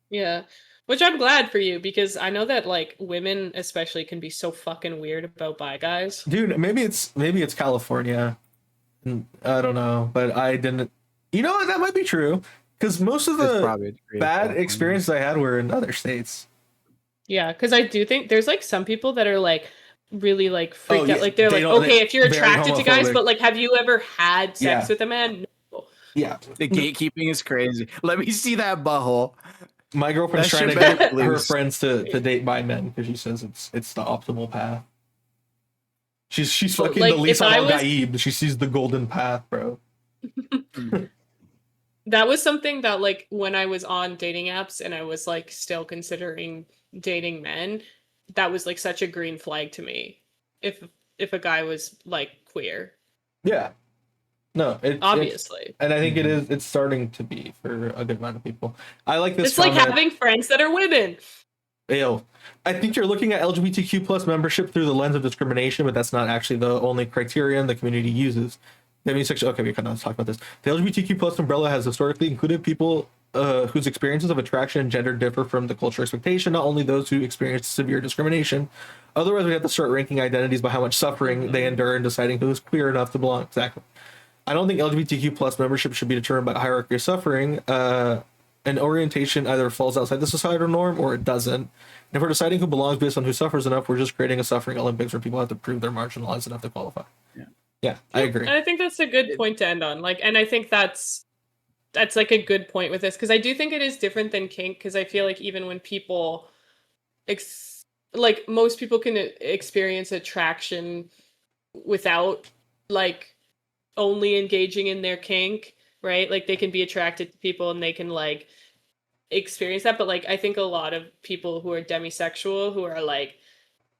Yeah. Which I'm glad for you, because I know that like women especially can be so fucking weird about bi guys. Dude, maybe it's California. I don't know, but I didn't. You know, that might be true, because most of the bad experiences I had were in other states. Yeah, because I do think there's like some people that are like really like freaked out. Like they're like, okay, if you're attracted to guys, but like, have you ever had sex with a man? No. Yeah, the gatekeeping is crazy. Let me see that butthole. My girlfriend's trying to get her friends to date bi men because she says it's the optimal path. She's fucking the Lisa Al-Gaib. She sees the golden path, bro. That was something that like when I was on dating apps and I was like still considering dating men, that was like such a green flag to me. If a guy was like queer. Yeah. No, obviously, and I think it's starting to be for a good amount of people. I like this. It's comment. Like having friends that are women. Ew. I think you're looking at LGBTQ plus membership through the lens of discrimination, but that's not actually the only criterion the community uses. Demisexual. Okay, we can talk about this. The LGBTQ plus umbrella has historically included people whose experiences of attraction and gender differ from the cultural expectation, not only those who experience severe discrimination. Otherwise, we have to start ranking identities by how much suffering they endure and deciding who is queer enough to belong. Exactly. I don't think LGBTQ plus membership should be determined by hierarchy of suffering. An orientation either falls outside the societal norm or it doesn't. And if we're deciding who belongs based on who suffers enough, we're just creating a suffering Olympics where people have to prove they're marginalized enough to qualify. Yeah, I agree. And I think that's a good point to end on. Like, and I think that's like a good point with this, because I do think it is different than kink, because I feel like even when people like most people can experience attraction without like only engaging in their kink, right? Like they can be attracted to people and they can like experience that, but like I think a lot of people who are demisexual, who are like,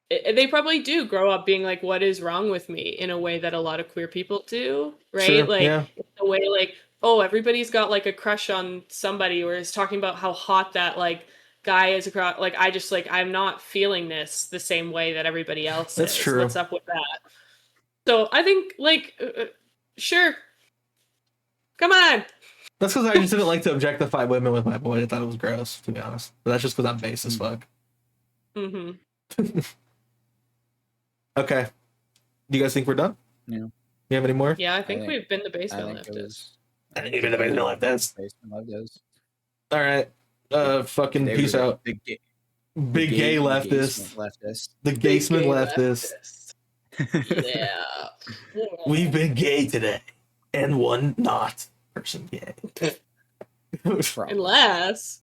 they probably do grow up being like, what is wrong with me, in a way that a lot of queer people do, right? Sure, like yeah. in a way like, oh, everybody's got like a crush on somebody, or is talking about how hot that like guy is across, like I just like, I'm not feeling this the same way that everybody else That's is. true. What's up with that? So I think like sure, come on. That's because I just didn't like to objectify women with my boy. I thought it was gross, to be honest. But that's just because I'm base as fuck. Okay. Do you guys think we're done? Yeah. You have any more? Yeah, I think we've been the basement leftist. I think you've been the basement leftist. Basement leftist. All right. Fucking peace out. Big gay leftist. The gaysman leftist. Yeah. We've been gay today. And one not person gay. Unless